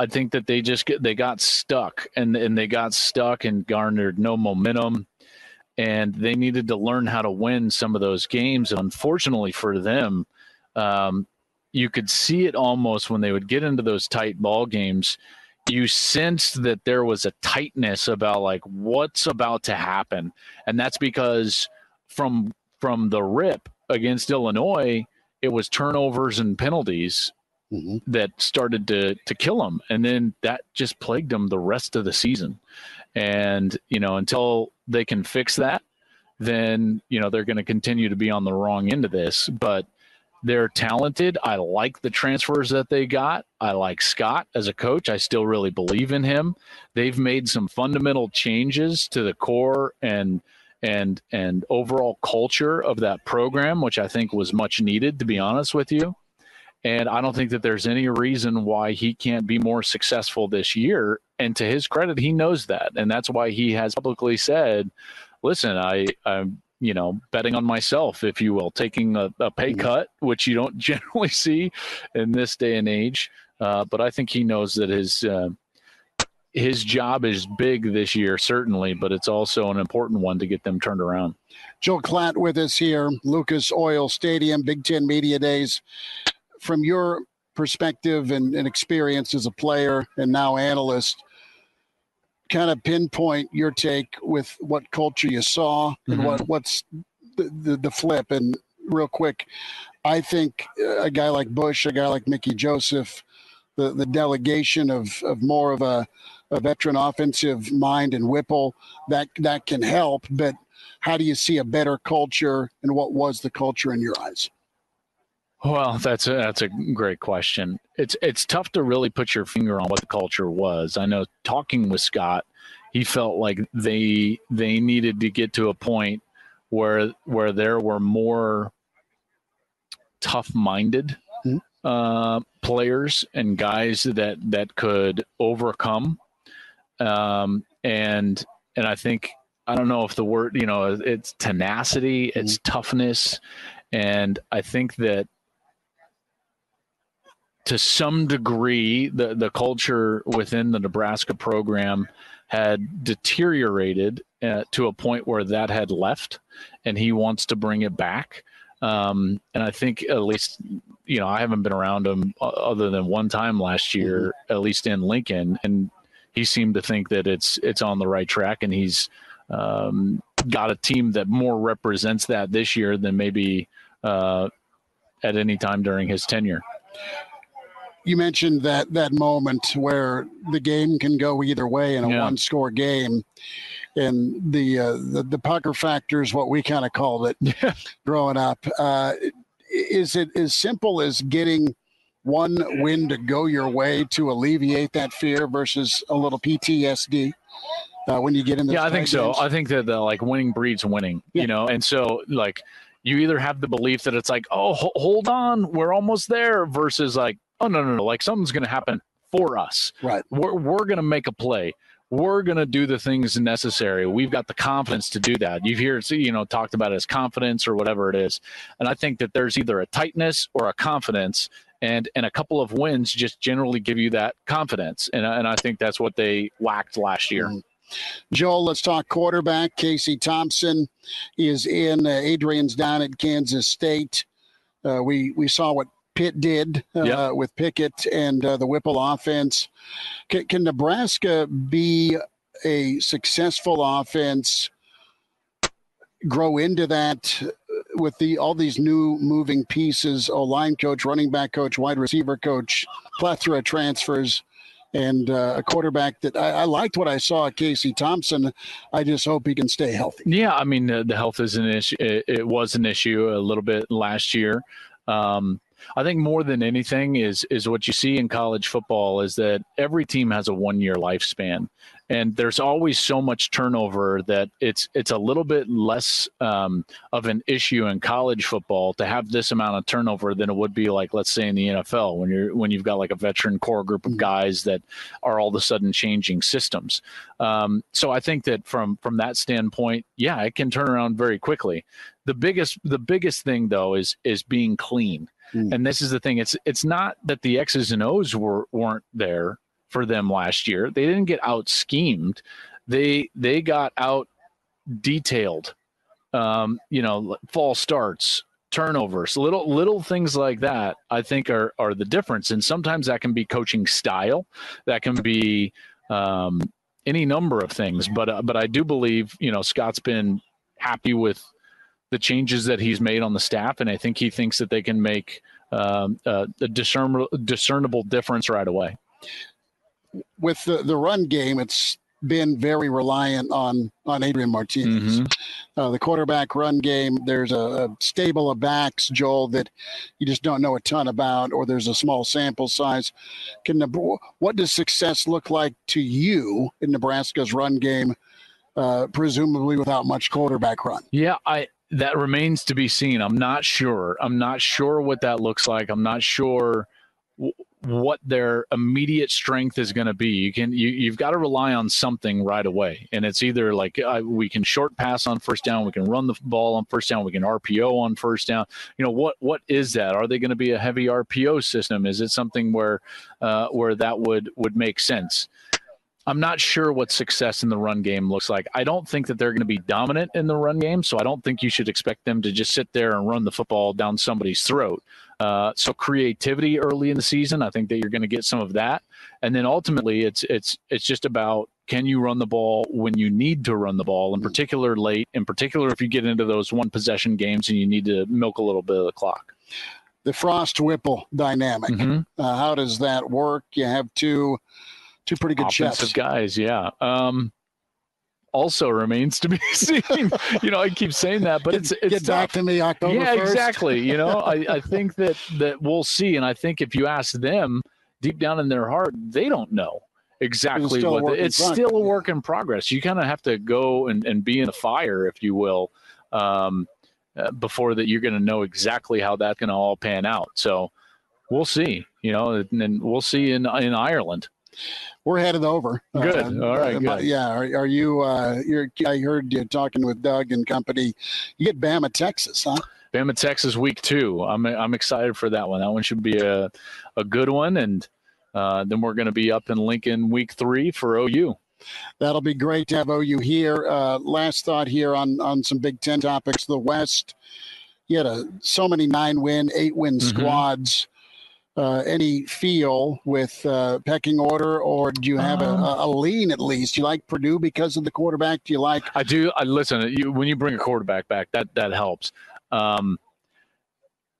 think that they got stuck and they got stuck and garnered no momentum. And they needed to learn how to win some of those games. And unfortunately for them, you could see it almost when they would get into those tight ball games. You sensed that there was a tightness about like what's about to happen. And that's because from the rip against Illinois, it was turnovers and penalties that started to kill them. And then that just plagued them the rest of the season. And, until they can fix that, then, they're going to continue to be on the wrong end of this. But they're talented. I like the transfers that they got. I like Scott as a coach. I still really believe in him. They've made some fundamental changes to the core and overall culture of that program, which I think was much needed, to be honest with you. And I don't think that there's any reason why he can't be more successful this year. And to his credit, he knows that. And that's why he has publicly said, listen, I'm betting on myself, if you will, taking a pay cut, which you don't generally see in this day and age. But I think he knows that his job is big this year, certainly, but it's also an important one to get them turned around. Joel Klatt with us here, Lucas Oil Stadium, Big Ten Media Days. From your perspective and experience as a player and now analyst, kind of pinpoint your take with what culture you saw and what's the flip. And real quick, I think a guy like Bush, a guy like Mickey Joseph, the delegation of more of a veteran offensive mind and Whipple, that can help. But how do you see a better culture, and what was the culture in your eyes? Well, that's a great question. It's tough to really put your finger on what the culture was. I know talking with Scott, he felt like they needed to get to a point where there were more tough-minded players and guys that could overcome. And I think, I don't know if the word, it's tenacity, it's toughness. And I think that to some degree, the culture within the Nebraska program had deteriorated to a point where that had left, and he wants to bring it back. And I think, at least, I haven't been around him other than one time last year, at least in Lincoln, and he seemed to think that it's on the right track, and he's got a team that more represents that this year than maybe at any time during his tenure. You mentioned that moment where the game can go either way in a one-score game. and the pucker factor is what we kind of called it growing up. Is it as simple as getting one win to go your way to alleviate that fear versus a little PTSD when you get in? I think so. I think that like winning breeds winning, you know, and so like you either have the belief that it's like, oh, hold on, we're almost there, versus like, oh no, like something's going to happen for us. Right. We're going to make a play. We're going to do the things necessary. We've got the confidence to do that. You hear it, you know, talked about as confidence or whatever it is. And I think that there's either a tightness or a confidence, and a couple of wins just generally give you that confidence. And I think that's what they lacked last year. Joel, let's talk quarterback. Casey Thompson is in. Adrian's down at Kansas State. We saw what Pitt did with Pickett and the Whipple offense. Can Nebraska be a successful offense, grow into that with all these new moving pieces, O-line coach, running back coach, wide receiver coach, plethora of transfers, and a quarterback that I liked what I saw at Casey Thompson. I just hope he can stay healthy. Yeah, I mean, the health is an issue. It was an issue a little bit last year. I think more than anything is what you see in college football is that every team has a 1-year lifespan, and there's always so much turnover that it's a little bit less of an issue in college football to have this amount of turnover than it would be like, let's say, in the NFL when you've got like a veteran core group of guys that are all of a sudden changing systems. So I think that from that standpoint, yeah, it can turn around very quickly. The biggest thing though is being clean. And this is the thing. It's not that the X's and O's weren't there for them last year. They didn't get out schemed. They got out detailed. False starts, turnovers, little things like that. I think are the difference. And sometimes that can be coaching style. That can be any number of things. But I do believe Scott's been happy with the changes that he's made on the staff, and I think he thinks that they can make a discernible difference right away. With the run game, it's been very reliant on Adrian Martinez. The quarterback run game, there's a stable of backs, Joel, that you just don't know a ton about, or there's a small sample size. What does success look like to you in Nebraska's run game, presumably without much quarterback run? Yeah, that remains to be seen. I'm not sure what that looks like. I'm not sure what their immediate strength is going to be. You've got to rely on something right away. And it's either like we can short pass on first down, we can run the ball on first down, we can RPO on first down. What is that? Are they going to be a heavy RPO system? Is it something where that would make sense? I'm not sure what success in the run game looks like. I don't think that they're going to be dominant in the run game, so I don't think you should expect them to just sit there and run the football down somebody's throat. So creativity early in the season, I think that you're going to get some of that. And then ultimately it's just about, can you run the ball when you need to run the ball, in particular late, in particular if you get into those one possession games and you need to milk a little bit of the clock. The Frost-Whipple dynamic, how does that work? You have two pretty good offensive guys, yeah. Also remains to be seen. I keep saying that, but it's get back to me October 1st. Yeah, exactly. I think that we'll see, and I think if you ask them deep down in their heart, they don't know exactly what it's still a work in progress. You kind of have to go and be in a fire, if you will, before that you're going to know exactly how that's going to all pan out. So we'll see. And we'll see in Ireland. We're headed over. Good. All right. Good. Yeah. Are you? I heard you talking with Doug and company. You get Bama, Texas, huh? Bama, Texas, week 2. I'm excited for that one. That one should be a good one, and then we're going to be up in Lincoln week 3 for OU. That'll be great to have OU here. Last thought here on some Big Ten topics. The West, you had so many 9-win, 8-win squads. Any feel with pecking order, or do you have a lean at least? Do you like Purdue because of the quarterback? Do you like? I do. Listen, when you bring a quarterback back, that helps.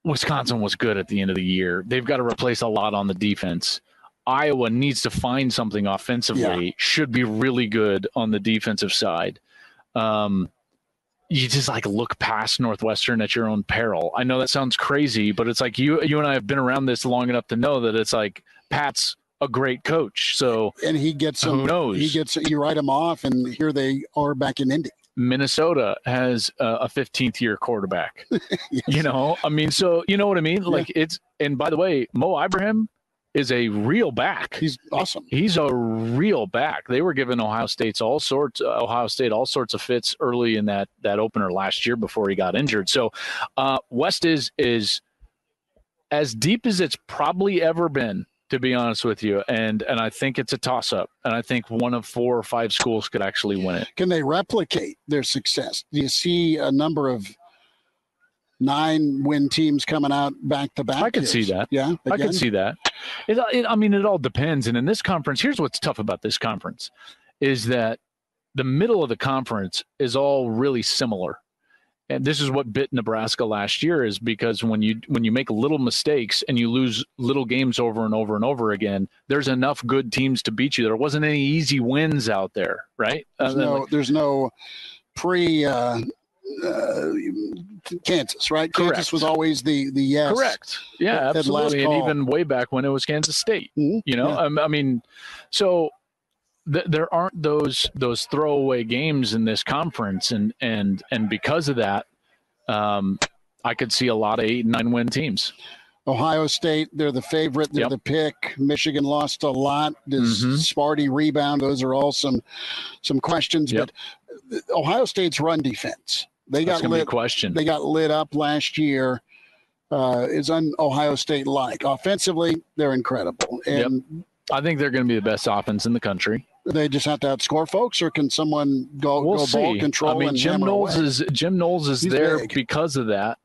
Wisconsin was good at the end of the year. They've got to replace a lot on the defense. Iowa needs to find something offensively. Should be really good on the defensive side. you just like look past Northwestern at your own peril. I know that sounds crazy, but it's like you and I have been around this long enough to know that it's like Pat's a great coach. So and he gets who knows? You write him off, and here they are back in Indy. Minnesota has a 15th year quarterback. Yes. You know, I mean, so you know what I mean? Like and by the way, Mo Ibrahim is a real back. He's awesome. He's a real back. They were giving Ohio State all sorts of fits early in that opener last year before he got injured. So West is as deep as it's probably ever been, to be honest with you. And I think it's a toss-up. And I think one of 4 or 5 schools could actually win it. Can they replicate their success? Do you see a number of 9-win teams coming out back-to-back? I could see that. Yeah, I could see that. I mean, it all depends. And in this conference, here's what's tough about this conference is that the middle of the conference is all really similar. And this is what bit Nebraska last year, is because when you make little mistakes and you lose little games over and over and over again, there's enough good teams to beat you. There wasn't any easy wins out there, right? There's no Kansas, right? Correct. Kansas was always the yes. Correct. Yeah, absolutely. And even way back when it was Kansas State, you know, I mean, so there aren't those throwaway games in this conference, and because of that, I could see a lot of 8 and 9 win teams. Ohio State, they're the favorite. They're the pick. Michigan lost a lot. Does Sparty rebound? Those are all some questions. But Ohio State's run defense, they got lit up last year. Is on Ohio State like offensively, they're incredible, and I think they're going to be the best offense in the country. They just have to outscore folks, or can someone go ball control? I mean, Jim Knowles is there big. because of that.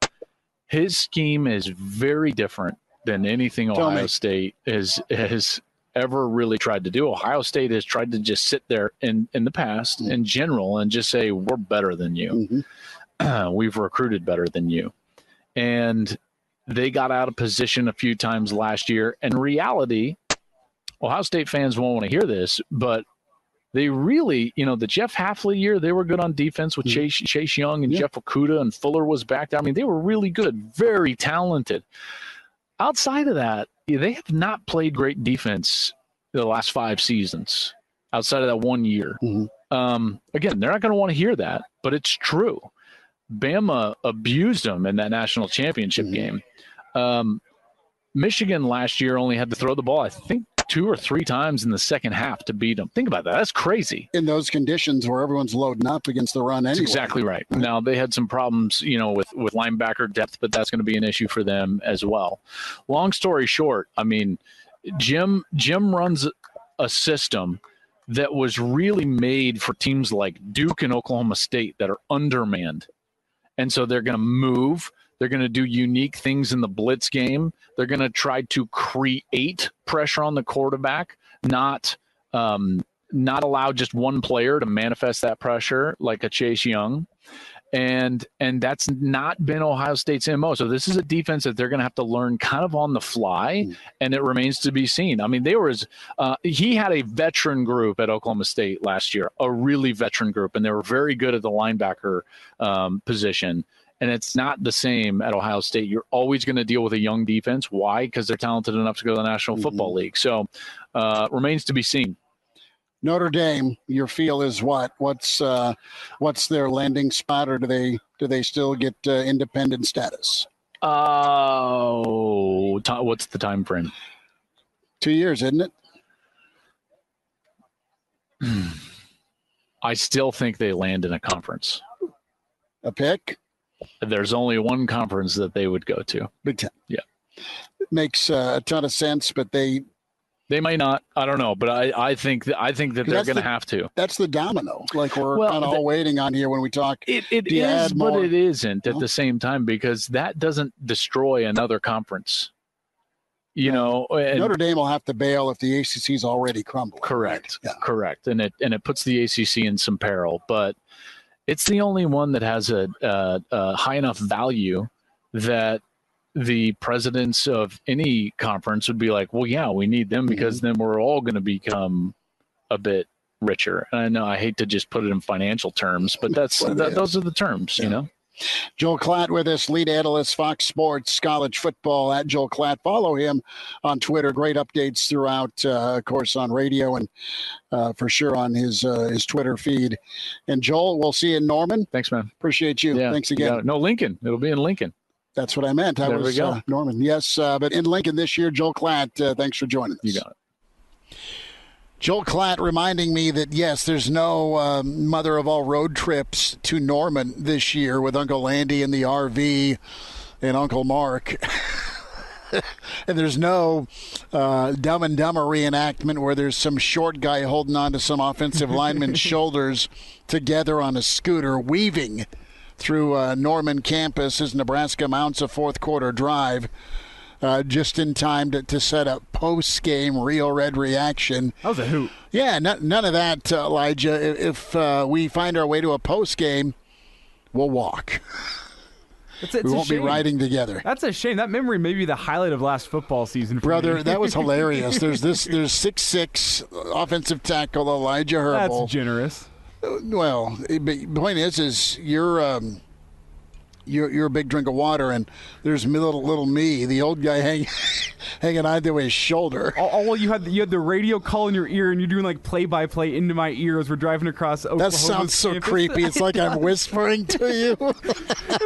His scheme is very different than anything Ohio State has ever really tried to do. Ohio State has tried to just sit there in the past in general and just say, we're better than you. We've recruited better than you. And they got out of position a few times last year. In reality, Ohio State fans won't want to hear this, but they really, the Jeff Hafley year, they were good on defense with Chase Young and Jeff Okuda, and Fuller was back there. I mean, they were really good, very talented. Outside of that, they have not played great defense the last 5 seasons, outside of that 1 year. Again, they're not going to want to hear that, but it's true. Bama abused them in that national championship game. Michigan last year only had to throw the ball, I think, 2 or 3 times in the second half to beat them. Think about that. That's crazy. In those conditions where everyone's loading up against the run anyway. That's exactly right. Now, they had some problems, with linebacker depth, but that's going to be an issue for them as well. Long story short, I mean, Jim runs a system that was really made for teams like Duke and Oklahoma State that are undermanned. And so they're going to move. They're going to do unique things in the blitz game. They're going to try to create pressure on the quarterback, not allow just one player to manifest that pressure like a Chase Young. And that's not been Ohio State's MO. So this is a defense that they're going to have to learn kind of on the fly, and it remains to be seen. I mean, he had a veteran group at Oklahoma State last year, a really veteran group, and they were very good at the linebacker position. And it's not the same at Ohio State. You're always going to deal with a young defense. Why? Because they're talented enough to go to the National Football League. So remains to be seen. Notre Dame, your feel is what? What's their landing spot, or do they still get independent status? What's the time frame? 2 years, isn't it? I still think they land in a conference. A pick? There's only one conference that they would go to. Big Ten. Yeah. It makes a ton of sense, but they might not. I don't know, but I think that they're going to have to. That's the domino. Like we're kind of all waiting on here when we talk. It is, but it isn't at the same time, because that doesn't destroy another conference. Notre Dame will have to bail if the ACC is already crumbling. Correct. Right? Yeah. Correct. And it puts the ACC in some peril, but it's the only one that has a high enough value that the presidents of any conference would be like, well, yeah, we need them, because then we're all going to become a bit richer. And I know I hate to just put it in financial terms, but those are the terms, you know. Joel Klatt with us, lead analyst, Fox Sports College Football at Joel Klatt. Follow him on Twitter. Great updates throughout, of course, on radio and for sure on his Twitter feed. And Joel, we'll see you in Norman. Thanks, man. Appreciate you. Yeah, thanks again. No, Lincoln. It'll be in Lincoln. That's what I meant. There we go. Norman. Yes, but in Lincoln this year, Joel Klatt, thanks for joining us. You got it. Joel Klatt reminding me that, yes, there's no mother of all road trips to Norman this year with Uncle Andy in the RV and Uncle Mark. And there's no Dumb and Dumber reenactment where there's some short guy holding on to some offensive lineman's shoulders together on a scooter, weaving through Norman campus as Nebraska mounts a fourth-quarter drive. Just in time to set up post-game Rio Red reaction. That was a hoot. Yeah, none of that, Elijah. If we find our way to a post-game, we'll walk. We won't be riding together. That's a shame. That memory may be the highlight of last football season for Brother, me. that was hilarious. There's 6'6" offensive tackle Elijah Herbal. That's generous. Well, the point is you're a big drink of water, and there's little me, the old guy hanging onto his shoulder. Well, you had the radio call in your ear, and you're doing like play-by-play into my ear as we're driving across Oklahoma. That sounds so campus. creepy. It's like I'm whispering to you. And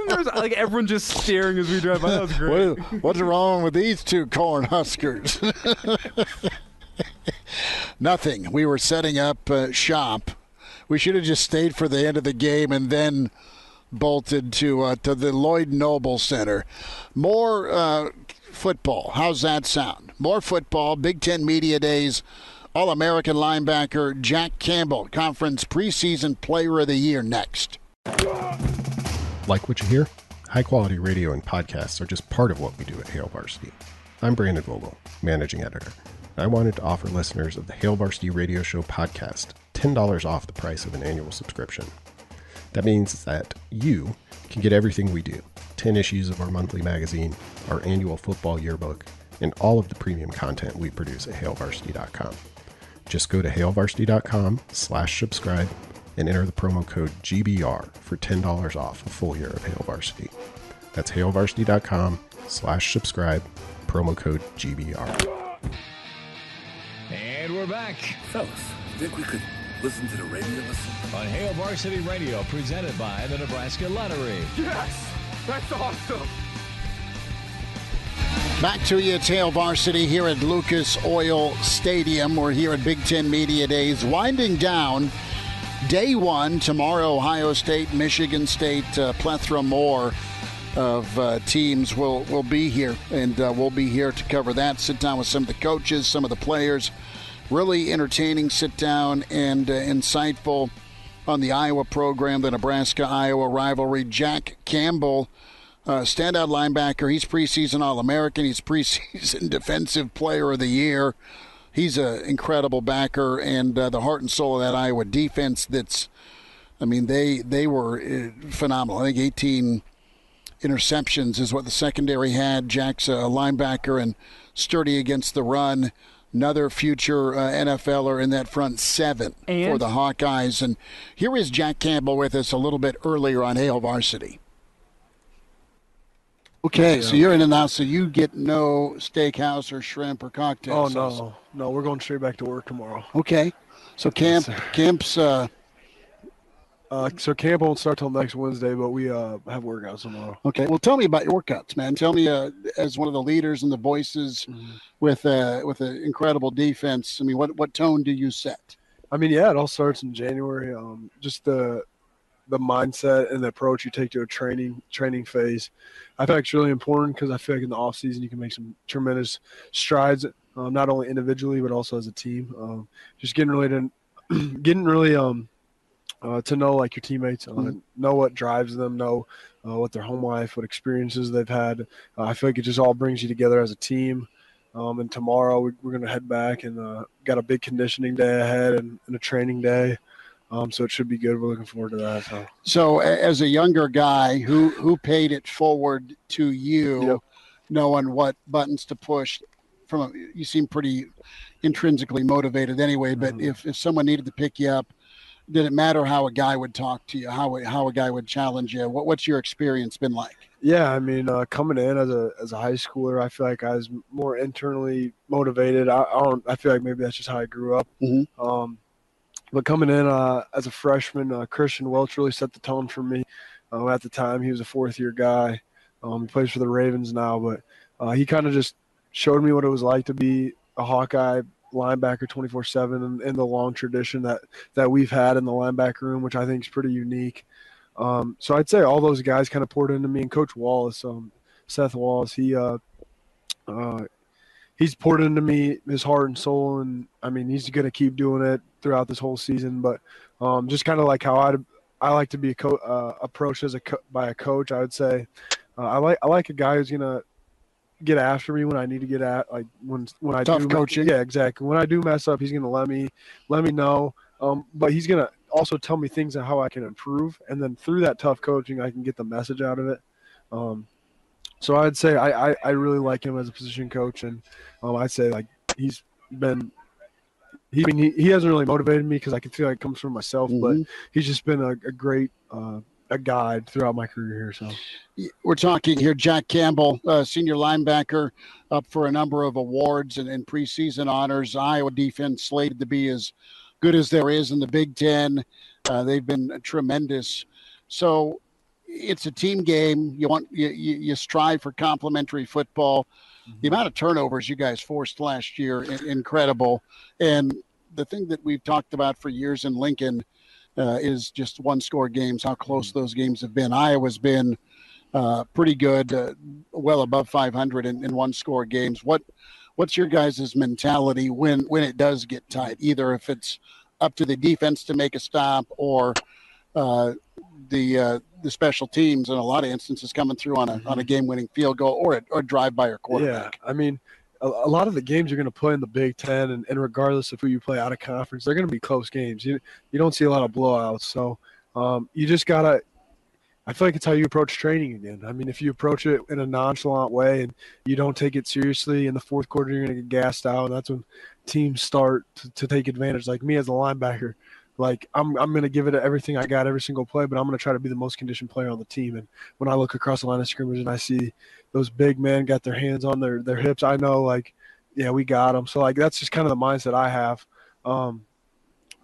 there's like everyone just staring as we drive by. That was great. What's wrong with these two corn huskers? Nothing. We were setting up shop. We should have just stayed for the end of the game and then bolted to the Lloyd Noble Center. More football. How's that sound? More football. Big Ten Media Days. All-American linebacker Jack Campbell, Conference Preseason Player of the Year next. Like what you hear? High-quality radio and podcasts are just part of what we do at Hail Varsity. I'm Brandon Vogel, managing editor. I wanted to offer listeners of the Hail Varsity Radio Show podcast $10 off the price of an annual subscription. That means that you can get everything we do, 10 issues of our monthly magazine, our annual football yearbook, and all of the premium content we produce at hailvarsity.com. Just go to hailvarsity.com/subscribe and enter the promo code GBR for $10 off a full year of Hail Varsity. That's hailvarsity.com/subscribe, promo code GBR. And we're back. Fellas, think we could listen to the radio listen? On Hail Varsity Radio, presented by the Nebraska Lottery. Yes! That's awesome! Back to you, it's Hail Varsity here at Lucas Oil Stadium. We're here at Big Ten Media Days, winding down day one. Tomorrow, Ohio State, Michigan State, plethora more of teams will be here, and we'll be here to cover that. Sit down with some of the coaches, some of the players. Really entertaining sit down and insightful on the Iowa program, the Nebraska-Iowa rivalry. Jack Campbell, standout linebacker. He's preseason All-American. He's preseason Defensive Player of the Year. He's an incredible backer and the heart and soul of that Iowa defense. They were phenomenal. I think 18 interceptions is what the secondary had. Jack's a linebacker and sturdy against the run. Another future NFLer in that front seven for the Hawkeyes. And here is Jack Campbell with us a little bit earlier on Hail Varsity. Okay, so you're in and out, so you get no steakhouse or shrimp or cocktails. Oh, no, we're going straight back to work tomorrow. Okay, so camp's... So camp won't start till next Wednesday, but we have workouts tomorrow. Okay, well, tell me about your workouts, man. Tell me, as one of the leaders and the voices with an incredible defense. I mean, what tone do you set? It all starts in January. Just the mindset and the approach you take to a training phase. I feel like it's really important because I feel like in the off season you can make some tremendous strides, not only individually but also as a team. Just getting really to know like your teammates, know what drives them, know what their home life, what experiences they've had. I feel like it just all brings you together as a team. And tomorrow we're going to head back and got a big conditioning day ahead and a training day. So it should be good. We're looking forward to that. So as a younger guy who paid it forward to you, knowing what buttons to push, you seem pretty intrinsically motivated anyway, but if someone needed to pick you up, did it matter how a guy would talk to you, how a guy would challenge you? What's your experience been like? Yeah, I mean, coming in as a high schooler, I feel like I was more internally motivated. I feel like maybe that's just how I grew up. But coming in as a freshman, Christian Welch really set the tone for me. At the time, he was a fourth-year guy. He plays for the Ravens now, but he kind of just showed me what it was like to be a Hawkeye linebacker 24/7 in the long tradition that we've had in the linebacker room, which I think is pretty unique. So I'd say all those guys kind of poured into me, and Coach Wallace, Seth Wallace, he's poured into me his heart and soul, and I mean he's going to keep doing it throughout this whole season. But just kind of like how I like to be approached by a coach, I would say I like a guy who's going to get after me when I need to get at, like when I tough coaching. Yeah, exactly. When I do mess up, he's going to let me know. But he's going to also tell me things on how I can improve, and then through that tough coaching, I can get the message out of it. So I'd say I really like him as a position coach, and I'd say like he hasn't really motivated me because I can feel like it comes from myself, but he's just been a great a guide throughout my career here. So we're talking here, Jack Campbell, senior linebacker, up for a number of awards and preseason honors. Iowa defense slated to be as good as there is in the Big Ten. They've been tremendous. So it's a team game. You strive for complementary football. The amount of turnovers you guys forced last year, incredible. And the thing that we've talked about for years in Lincoln is just one-score games, how close those games have been. Iowa's been pretty good, well above 500 in one-score games. What's your guys' mentality when it does get tight, either if it's up to the defense to make a stop or the special teams in a lot of instances coming through on a game-winning field goal or a drive by your quarterback? Yeah, I mean, a lot of the games you're going to play in the Big Ten, and regardless of who you play out of conference, they're going to be close games. You don't see a lot of blowouts. So you just got to – I feel like it's how you approach training again. I mean, if you approach it in a nonchalant way and you don't take it seriously, in the fourth quarter you're going to get gassed out, and that's when teams start to take advantage. Like me as a linebacker, like I'm going to give it everything I got every single play, but I'm going to try to be the most conditioned player on the team. And when I look across the line of scrimmage and I see those big men got their hands on their hips, I know, like, yeah, we got them. So, like, that's just kind of the mindset I have.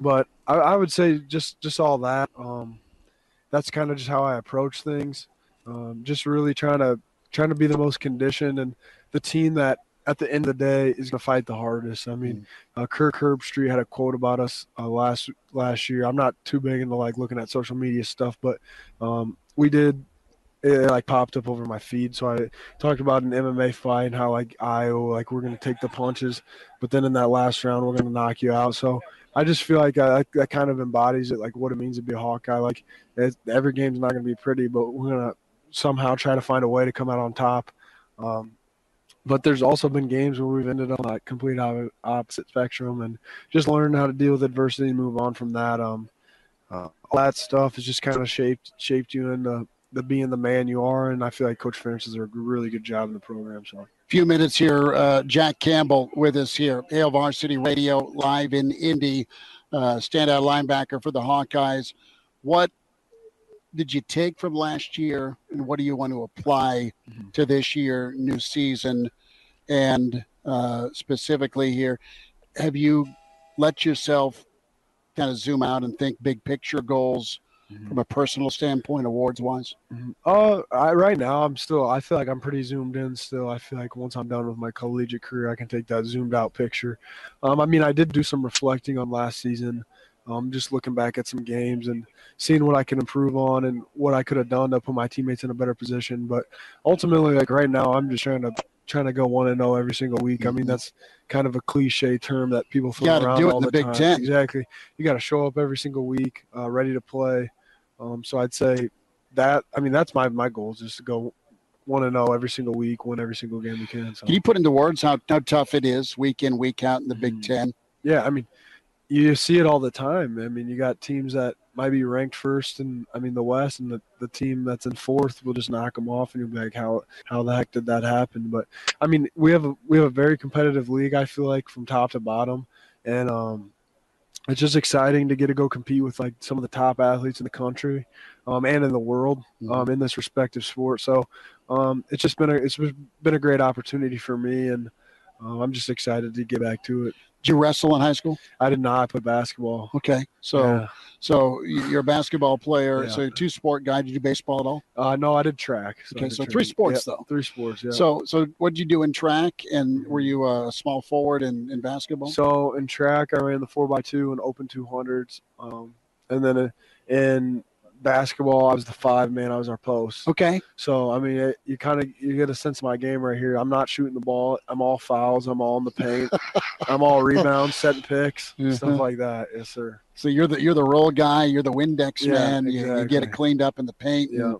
But I would say just all that. That's kind of just how I approach things. Just really trying to be the most conditioned and the team that at the end of the day is going to fight the hardest. I mean, Kirk Herbstreit had a quote about us last year. I'm not too big into like looking at social media stuff, but we did. It like popped up over my feed. So I talked about an MMA fight and how like Iowa, like we're going to take the punches, but then in that last round, we're going to knock you out. So I just feel like that kind of embodies it, like what it means to be a Hawkeye. Like every game's not going to be pretty, but we're going to somehow try to find a way to come out on top. But there's also been games where we've ended on like complete opposite spectrum, and just learning how to deal with adversity and move on from that. All that stuff has just kind of shaped you into the being the man you are, and I feel like Coach Ferentz does a really good job in the program. So, few minutes here, Jack Campbell with us here, Hail Varsity Radio, live in Indy, standout linebacker for the Hawkeyes. What did you take from last year, and what do you want to apply to this year, new season? And specifically here, have you let yourself kind of zoom out and think big picture goals from a personal standpoint, awards-wise? Right now, I feel like I'm pretty zoomed in still. I feel like once I'm done with my collegiate career, I can take that zoomed-out picture. I mean, I did do some reflecting on last season, just looking back at some games and seeing what I can improve on and what I could have done to put my teammates in a better position. But ultimately, like right now, I'm just trying to go 1-0 every single week. I mean, that's kind of a cliche term that people throw around all the time. You got to do it in the Big Ten. Exactly. You got to show up every single week, ready to play. So I'd say that, I mean, that's my goal is just to go 1-0 every single week, win every single game we can. So. Can you put into words how tough it is week in, week out in the Big Ten? Yeah, I mean, you see it all the time. I mean, you got teams that might be ranked first in the West, and the team that's in fourth will just knock them off, and you'll be like, how the heck did that happen? But I mean, we have a very competitive league, I feel like, from top to bottom, and it's just exciting to get to go compete with like some of the top athletes in the country and in the world in this respective sport. So it's been a great opportunity for me, and I'm just excited to get back to it. Did you wrestle in high school? I did not. I played basketball. Okay. So you're a basketball player. Yeah. So you're a two-sport guy. Did you do baseball at all? No, I did track. So 3 sports, though. 3 sports, yeah. So what did you do in track, and were you a small forward in basketball? So in track, I ran the 4x2 and open 200s. And then in basketball, I was the 5-man. I was our post. Okay. So, I mean, you get a sense of my game right here. I'm not shooting the ball. I'm all fouls. I'm all in the paint. I'm all rebounds, setting picks, stuff like that. Yes, sir. So you're the roll guy. You're the Windex man. Exactly. You get it cleaned up in the paint. Yeah.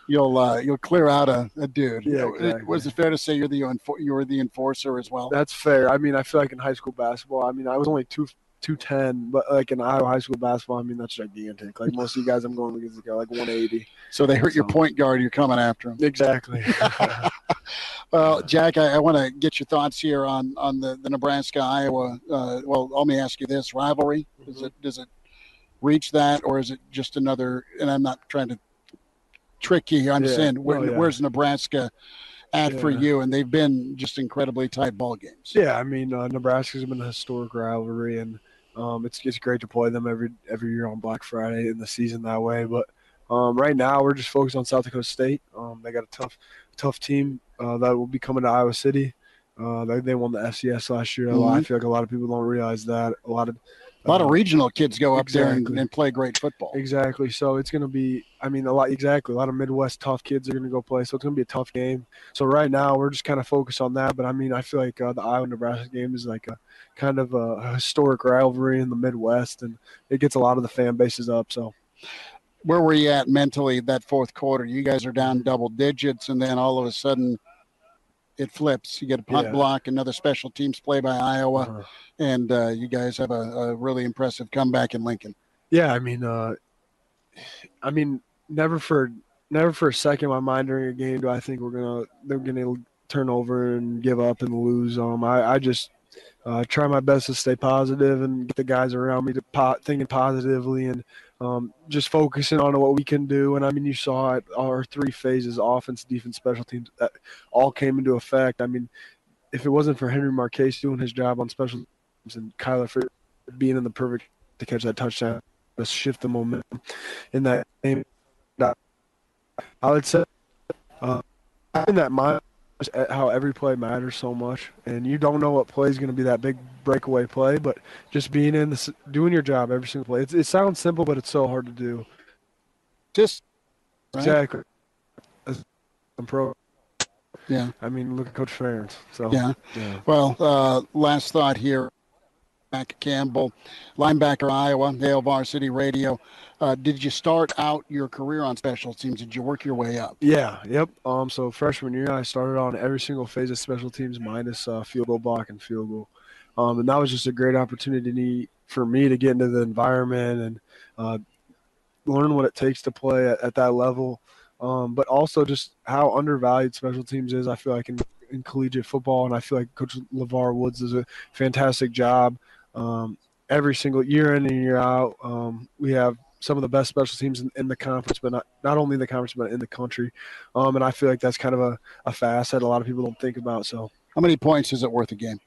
You'll clear out a dude. Yeah, exactly. Was it fair to say you were the enforcer as well? That's fair. I mean, I feel like in high school basketball, I mean, I was only 210, but like in Iowa high school basketball, I mean, that's gigantic. Like most of you guys I'm going against are like 180. So they hurt your point guard, you're coming after him. Exactly. Well, Jack, I want to get your thoughts here on the Nebraska-Iowa. Well, let me ask you this: rivalry. Does it reach that, or is it just another? And I'm not trying to trick you here. I'm saying, where's Nebraska at for you? And they've been just incredibly tight ball games. Yeah, I mean, Nebraska's been a historic rivalry, and it's great to play them every year on Black Friday in the season that way. But right now, we're just focused on South Dakota State. They got a tough team that will be coming to Iowa City. They won the FCS last year. I feel like a lot of people don't realize that. A lot of regional kids go up there and play great football. Exactly. So it's going to be, I mean, a lot of Midwest tough kids are going to go play. So it's going to be a tough game. So right now we're just kind of focused on that. But I mean, I feel like the Iowa-Nebraska game is like a kind of a historic rivalry in the Midwest, and it gets a lot of the fan bases up. So where were you at mentally that fourth quarter? You guys are down double digits, and then all of a sudden it flips. You get a punt block, another special teams play by Iowa, and you guys have a really impressive comeback in Lincoln. Yeah, I mean, never for a second in my mind during a game do I think they're gonna turn over and give up and lose. I just try my best to stay positive and get the guys around me to thinking positively and just focusing on what we can do. And I mean, you saw it, our 3 phases: offense, defense, special teams, that all came into effect. I mean, if it wasn't for Henry Marquez doing his job on special teams and Kyler for being in the perfect to catch that touchdown, to shift the momentum in that game, I would say in that mind, how every play matters so much, and you don't know what play is going to be that big breakaway play, but just being doing your job every single play. It sounds simple, but it's so hard to do. Exactly. I'm pro. Yeah. I mean, look at Coach Ferentz. So yeah. Well, last thought here. Jack Campbell, linebacker, Iowa, Hail Varsity Radio. Did you start out your career on special teams? Did you work your way up? Yeah, yep. So freshman year, I started on every single phase of special teams minus field goal block and field goal. And that was just a great opportunity for me to get into the environment and learn what it takes to play at that level. But also just how undervalued special teams is, I feel like, in collegiate football. And I feel like Coach LeVar Woods does a fantastic job. Every single year in and year out, we have some of the best special teams in the conference, but not only in the conference, but in the country. And I feel like that's kind of a facet a lot of people don't think about. So, how many points is it worth a game?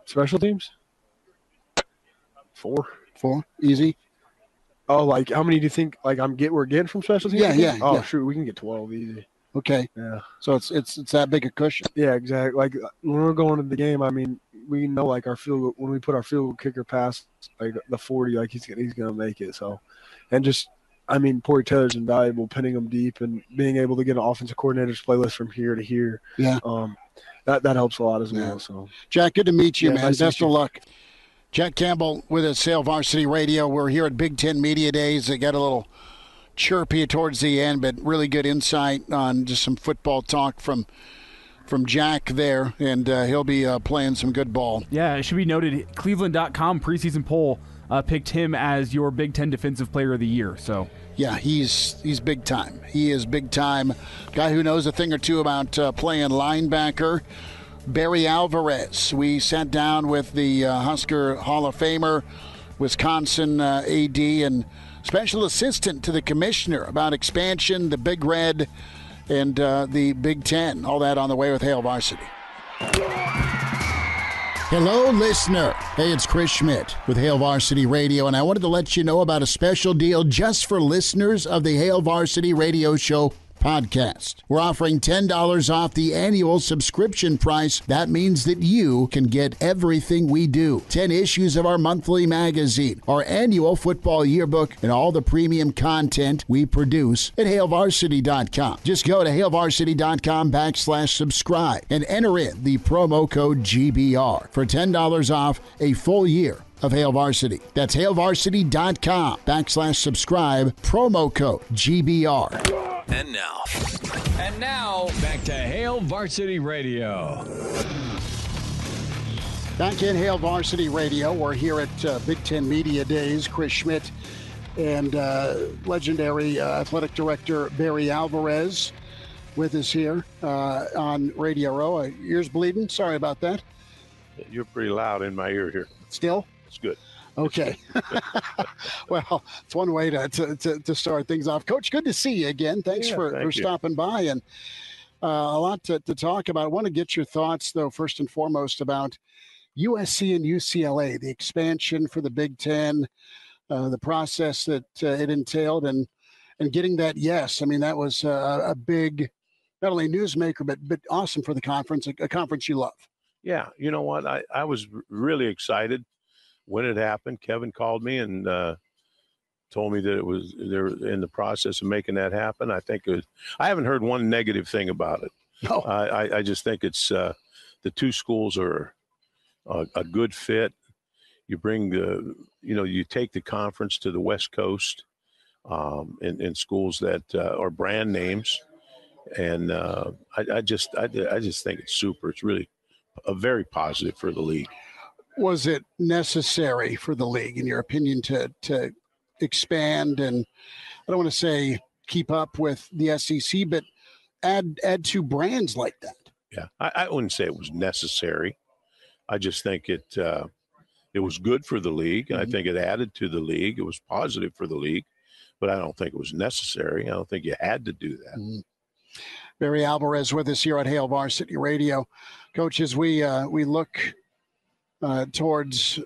Special teams? 4. 4? Easy? Oh, like how many do you think we're getting from special teams? Yeah. Oh, shoot, we can get 12 easy. Okay. Yeah. So it's that big a cushion. Yeah, exactly. Like when we're going to the game, I mean, we know like our field when we put our field kicker past like the 40, like he's gonna make it. So, and just I mean, Corey Taylor's invaluable, pinning them deep and being able to get an offensive coordinator's playlist from here to here. Yeah. That helps a lot as well. So, Jack, good to meet you, man. Nice Best of luck. Jack Campbell with us, Hail Varsity Radio. We're here at Big Ten Media Days. They got a little chirpy towards the end, but really good insight on just some football talk from from Jack there, and he'll be playing some good ball. Yeah, it should be noted, Cleveland.com preseason poll picked him as your Big Ten Defensive Player of the Year. So yeah, he's big time. He is big time. Guy who knows a thing or two about playing linebacker. Barry Alvarez. We sat down with the Husker Hall of Famer, Wisconsin AD, and special assistant to the commissioner about expansion, the Big Red, and the Big Ten. All that on the way with Hail Varsity. Hello, listener. Hey, it's Chris Schmidt with Hail Varsity Radio, and I wanted to let you know about a special deal just for listeners of the Hail Varsity Radio Show podcast. We're offering $10 off the annual subscription price. That means that you can get everything we do. 10 issues of our monthly magazine, our annual football yearbook, and all the premium content we produce at HailVarsity.com. Just go to HailVarsity.com/subscribe and enter in the promo code GBR for $10 off a full year of Hail Varsity. That's HailVarsity.com/subscribe, promo code GBR. And now, back to Hail Varsity Radio. Back in Hail Varsity Radio, we're here at Big Ten Media Days. Chris Schmidt and legendary athletic director Barry Alvarez with us here on Radio Row. Ears bleeding? Sorry about that. You're pretty loud in my ear here. Still? It's good. Okay. Well, it's one way to start things off. Coach, good to see you again. Thanks for stopping by, and a lot to talk about. I want to get your thoughts, though, first and foremost, about USC and UCLA, the expansion for the Big Ten, the process that it entailed, and getting that yes. I mean, that was a big, not only newsmaker, but awesome for the conference, a conference you love. Yeah, you know what? I was really excited when it happened. Kevin called me and told me that they're in the process of making that happen. I think I haven't heard one negative thing about it. No. I just think it's the two schools are a good fit. You bring you take the conference to the West Coast in schools that are brand names, and I just think it's super. It's really a very positive for the league. Was it necessary for the league, in your opinion, to expand and, I don't want to say keep up with the SEC, but add two brands like that? Yeah, I wouldn't say it was necessary. I just think it was good for the league. Mm-hmm. I think it added to the league. It was positive for the league, but I don't think it was necessary. I don't think you had to do that. Mm-hmm. Barry Alvarez with us here at Hail Varsity Radio. Coach, as we look towards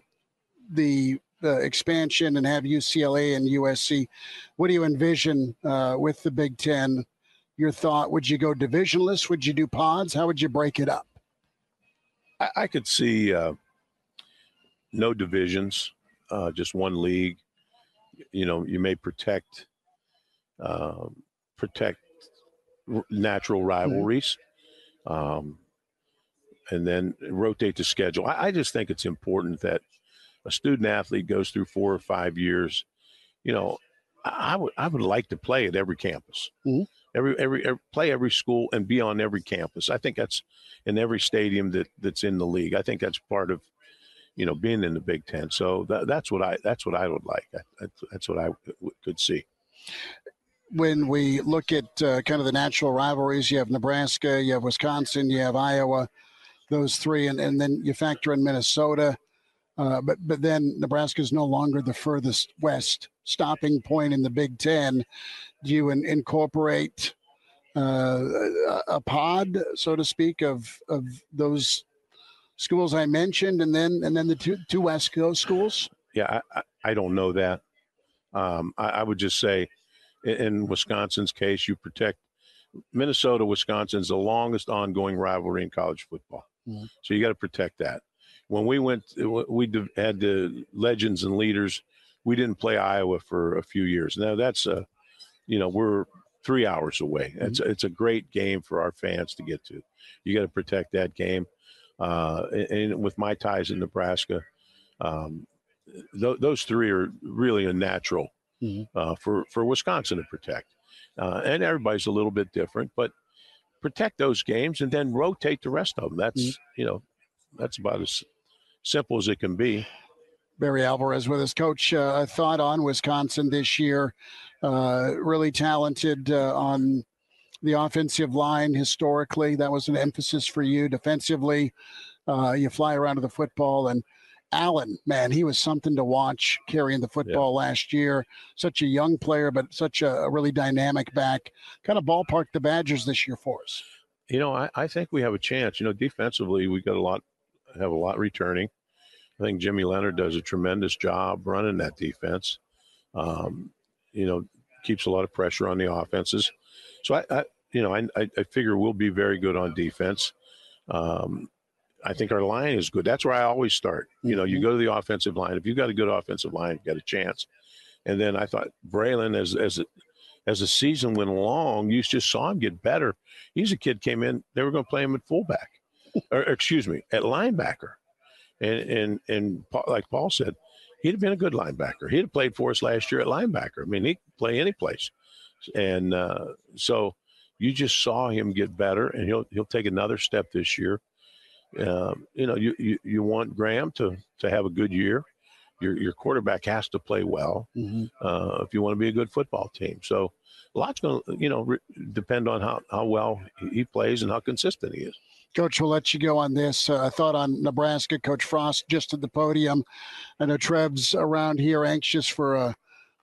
the expansion and have UCLA and USC, what do you envision with the Big Ten? Your thought, would you go divisionless? Would you do pods? How would you break it up? I could see no divisions, just one league. You may protect natural rivalries. And then rotate the schedule. I just think it's important that a student athlete goes through 4 or 5 years. I would like to play at every campus, every play every school and be on every campus. I think that's in every stadium that's in the league. I think that's part of, being in the Big Ten. So that's what I would like. That's what I could see. When we look at kind of the natural rivalries, you have Nebraska, you have Wisconsin, you have Iowa. Those three, and then you factor in Minnesota, but then Nebraska is no longer the furthest west stopping point in the Big Ten. Do you incorporate a pod, so to speak, of those schools I mentioned, and then the two West Coast schools? Yeah, I don't know that. I would just say, in Wisconsin's case, you protect Minnesota. Wisconsin's the longest ongoing rivalry in college football. Mm-hmm. So you got to protect that. When we had the legends and leaders, we didn't play Iowa for a few years. Now that's we're 3 hours away. Mm-hmm. It's a great game for our fans to get to. You got to protect that game. And with my ties in Nebraska, those three are really a natural for Wisconsin to protect. And everybody's a little bit different, but protect those games and then rotate the rest of them. That's, that's about as simple as it can be. Barry Alvarez with us. Coach, a thought on Wisconsin this year. Really talented on the offensive line historically. That was an emphasis for you. Defensively, you fly around to the football. And Allen, man, he was something to watch carrying the football last year. Such a young player, but such a really dynamic back. Kind of ballpark the Badgers this year for us. I think we have a chance. Defensively, we got have a lot returning. I think Jimmy Leonard does a tremendous job running that defense. Keeps a lot of pressure on the offenses. So I figure we'll be very good on defense. I think our line is good. That's where I always start. You go to the offensive line. If you've got a good offensive line, you've got a chance. And then I thought Braylon, as the season went along, you just saw him get better. He's a kid came in, they were going to play him at fullback, at linebacker. And like Paul said, he'd have been a good linebacker. He'd have played for us last year at linebacker. I mean, he could play any place. And so you just saw him get better, and he'll take another step this year. You want Graham to have a good year. Your quarterback has to play well if you want to be a good football team. So a lot's going to depend on how well he plays and how consistent he is. Coach, we'll let you go on this. I thought on Nebraska, Coach Frost just at the podium. I know Trev's around here anxious for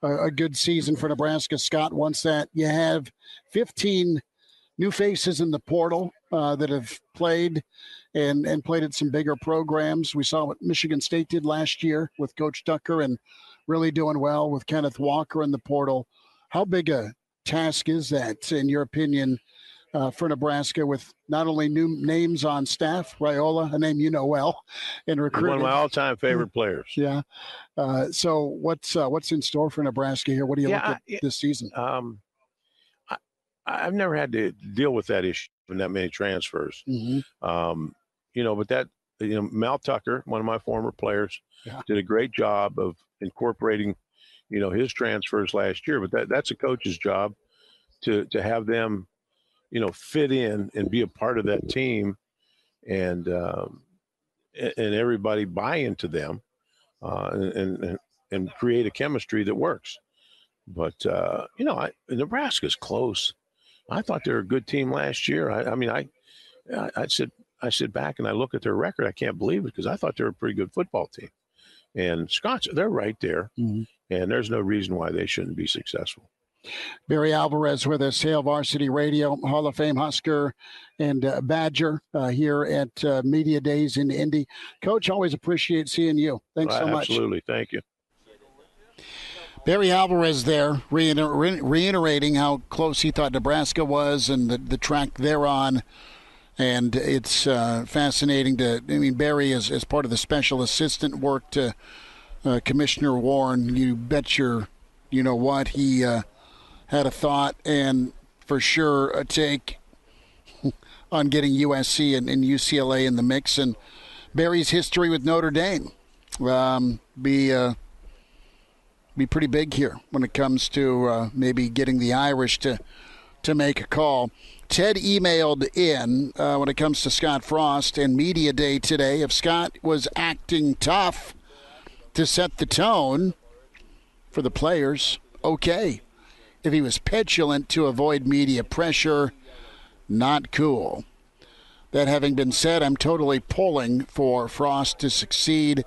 a good season for Nebraska. Scott wants that. You have 15 new faces in the portal that have played and played at some bigger programs. We saw what Michigan State did last year with Coach Tucker and really doing well with Kenneth Walker in the portal. How big a task is that, in your opinion, for Nebraska, with not only new names on staff, Raiola, a name you know well, and recruiting? One of my all-time favorite players. Yeah. So what's in store for Nebraska here? What do you look at this season? I've never had to deal with that issue in that many transfers. But that, Mel Tucker, one of my former players, did a great job of incorporating, his transfers last year. But that's a coach's job to have them, fit in and be a part of that team, and everybody buy into them, and create a chemistry that works. But Nebraska's close. I thought they were a good team last year. I sit back and I look at their record. I can't believe it, because I thought they were a pretty good football team. And Scots, they're right there, and there's no reason why they shouldn't be successful. Barry Alvarez with us, Hail Varsity Radio, Hall of Fame Husker and Badger here at Media Days in Indy. Coach, always appreciate seeing you. Thanks so much. Absolutely. Thank you. Barry Alvarez there, reiterating how close he thought Nebraska was and the track they're on. And it's fascinating Barry is part of the special assistant work to Commissioner Warren. You bet you know what, he had a thought and for sure a take on getting USC and UCLA in the mix. And Barry's history with Notre Dame be pretty big here when it comes to maybe getting the Irish to make a call. Ted emailed in when it comes to Scott Frost and Media Day today. If Scott was acting tough to set the tone for the players, okay. If he was petulant to avoid media pressure, not cool. That having been said, I'm totally pulling for Frost to succeed.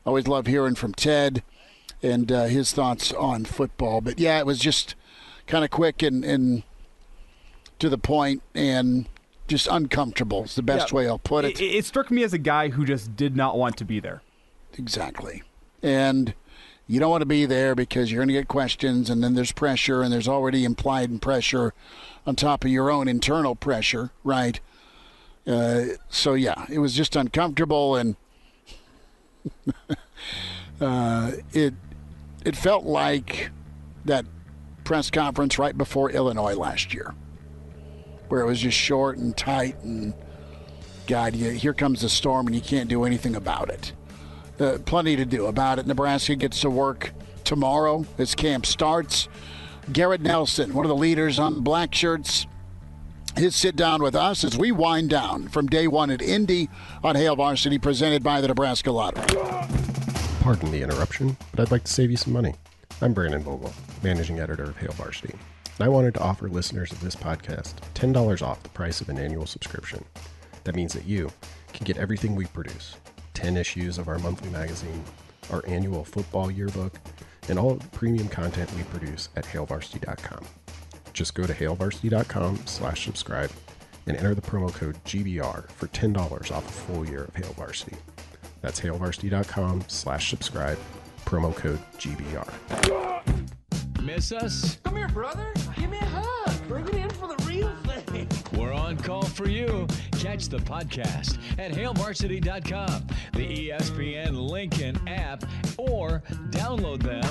Always love hearing from Ted and his thoughts on football. But, yeah, it was just kind of quick and to the point and just uncomfortable is the best way I'll put it. It struck me as a guy who just did not want to be there. Exactly. And you don't want to be there because you're going to get questions, and then there's pressure, and there's already implied pressure on top of your own internal pressure, right? So, yeah, it was just uncomfortable, and it felt like that press conference right before Illinois last year, where it was just short and tight, and, God, here comes the storm, and you can't do anything about it. Plenty to do about it. Nebraska gets to work tomorrow as camp starts. Garrett Nelson, one of the leaders on Black Shirts, his sit-down with us as we wind down from day one at Indy on Hail Varsity, presented by the Nebraska Lottery. Pardon the interruption, but I'd like to save you some money. I'm Brandon Vogel, managing editor of Hail Varsity, and I wanted to offer listeners of this podcast $10 off the price of an annual subscription. That means that you can get everything we produce, 10 issues of our monthly magazine, our annual football yearbook, and all of the premium content we produce at hailvarsity.com. Just go to hailvarsity.com/subscribe and enter the promo code GBR for $10 off a full year of Hail Varsity. That's hailvarsity.com/subscribe, promo code GBR. Miss us? Come here, brother. Give me a hug. Bring it in for the real thing. We're on call for you. Catch the podcast at hailvarsity.com, the ESPN Lincoln app, or download them.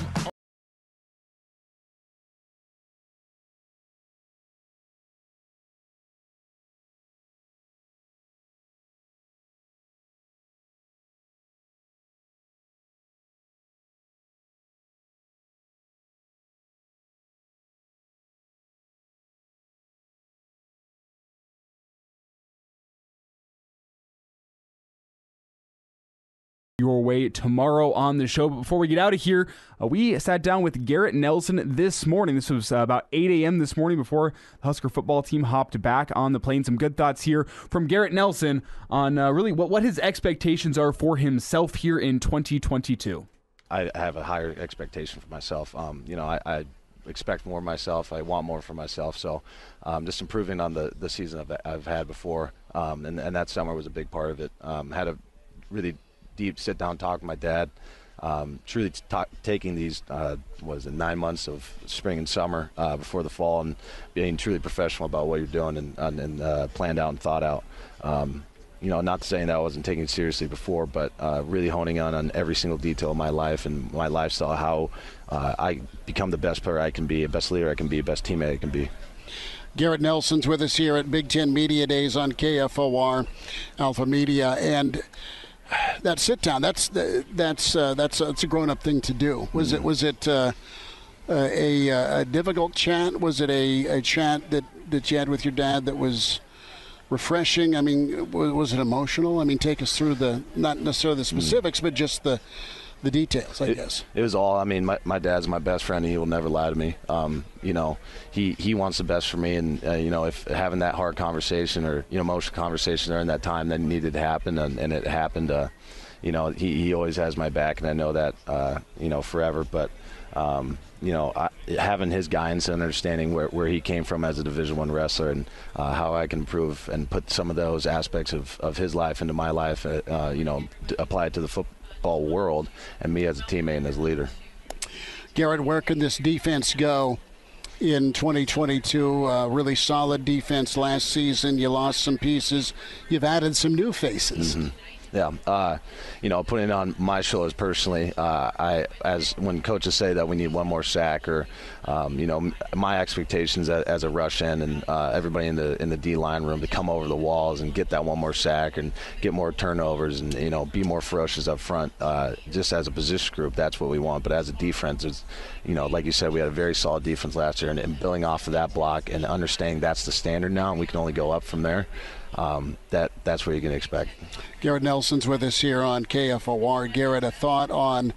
Your way tomorrow on the show. But before we get out of here, we sat down with Garrett Nelson this morning. This was about 8 a.m. this morning before the Husker football team hopped back on the plane. Some good thoughts here from Garrett Nelson on really what his expectations are for himself here in 2022. I have a higher expectation for myself. I expect more of myself. I want more for myself. So just improving on the season I've had before. And that summer was a big part of it. Had a really deep sit-down talk with my dad, truly taking these 9 months of spring and summer before the fall, and being truly professional about what you're doing and planned out and thought out. Not saying that I wasn't taking it seriously before, but really honing on every single detail of my life and my lifestyle, how I become the best player I can be, the best leader I can be, the best teammate I can be. Garrett Nelson's with us here at Big Ten Media Days on KFOR Alpha Media, and that sit down, that's a grown-up thing to do. Was it a difficult chat? Was it a chat that you had with your dad that was refreshing? I mean, was it emotional? I mean, take us through not necessarily the specifics, but just the details, I guess. It was all. I mean, my dad's my best friend, and he will never lie to me. He wants the best for me, and if having that hard conversation or emotional conversation during that time that needed to happen, and it happened, he always has my back, and I know that forever. But having his guidance and understanding where he came from as a Division I wrestler, and how I can improve and put some of those aspects of his life into my life, apply it to the football world and me as a teammate and as a leader. Garrett, where can this defense go in 2022? Really solid defense last season. You lost some pieces. You've added some new faces. Mm-hmm. Yeah, putting it on my shoulders personally, when coaches say that we need one more sack, or my expectations as a rush end and everybody in the D line room to come over the walls and get that one more sack and get more turnovers and be more ferocious up front. Just as a position group, that's what we want. But as a defense, it's, like you said, we had a very solid defense last year, and building off of that block and understanding that's the standard now, and we can only go up from there. That's what you can expect. Garrett Nelson's with us here on KFOR. Garrett, a thought on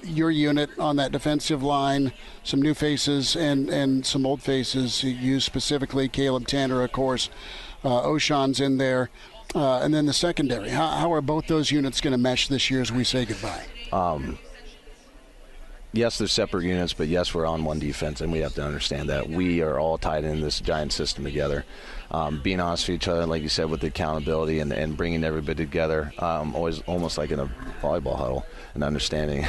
your unit on that defensive line, some new faces and some old faces. You specifically Caleb Tanner, of course. O'Shawn's in there. And then the secondary. How are both those units going to mesh this year as we say goodbye? Yes, they're separate units, but yes, we're on one defense, and we have to understand that. We are all tied in this giant system together. Being honest with each other, like you said, with the accountability and bringing everybody together, always almost like in a volleyball huddle, and understanding,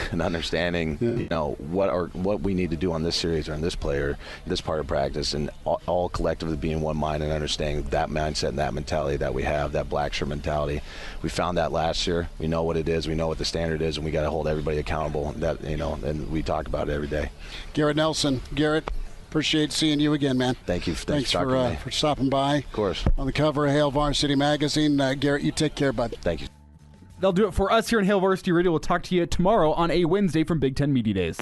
what we need to do on this series or on this player, this part of practice, and all collectively being one mind and understanding that mindset and that mentality that we have, that black shirt mentality. We found that last year. We know what it is. We know what the standard is, and we got to hold everybody accountable. That and we talk about it every day. Garrett Nelson, appreciate seeing you again, man. Thank you. Thanks for stopping by. Of course. On the cover of Hail Varsity Magazine. Garrett, you take care, bud. Thank you. That'll do it for us here in Hail Varsity Radio. We'll talk to you tomorrow on a Wednesday from Big Ten Media Days.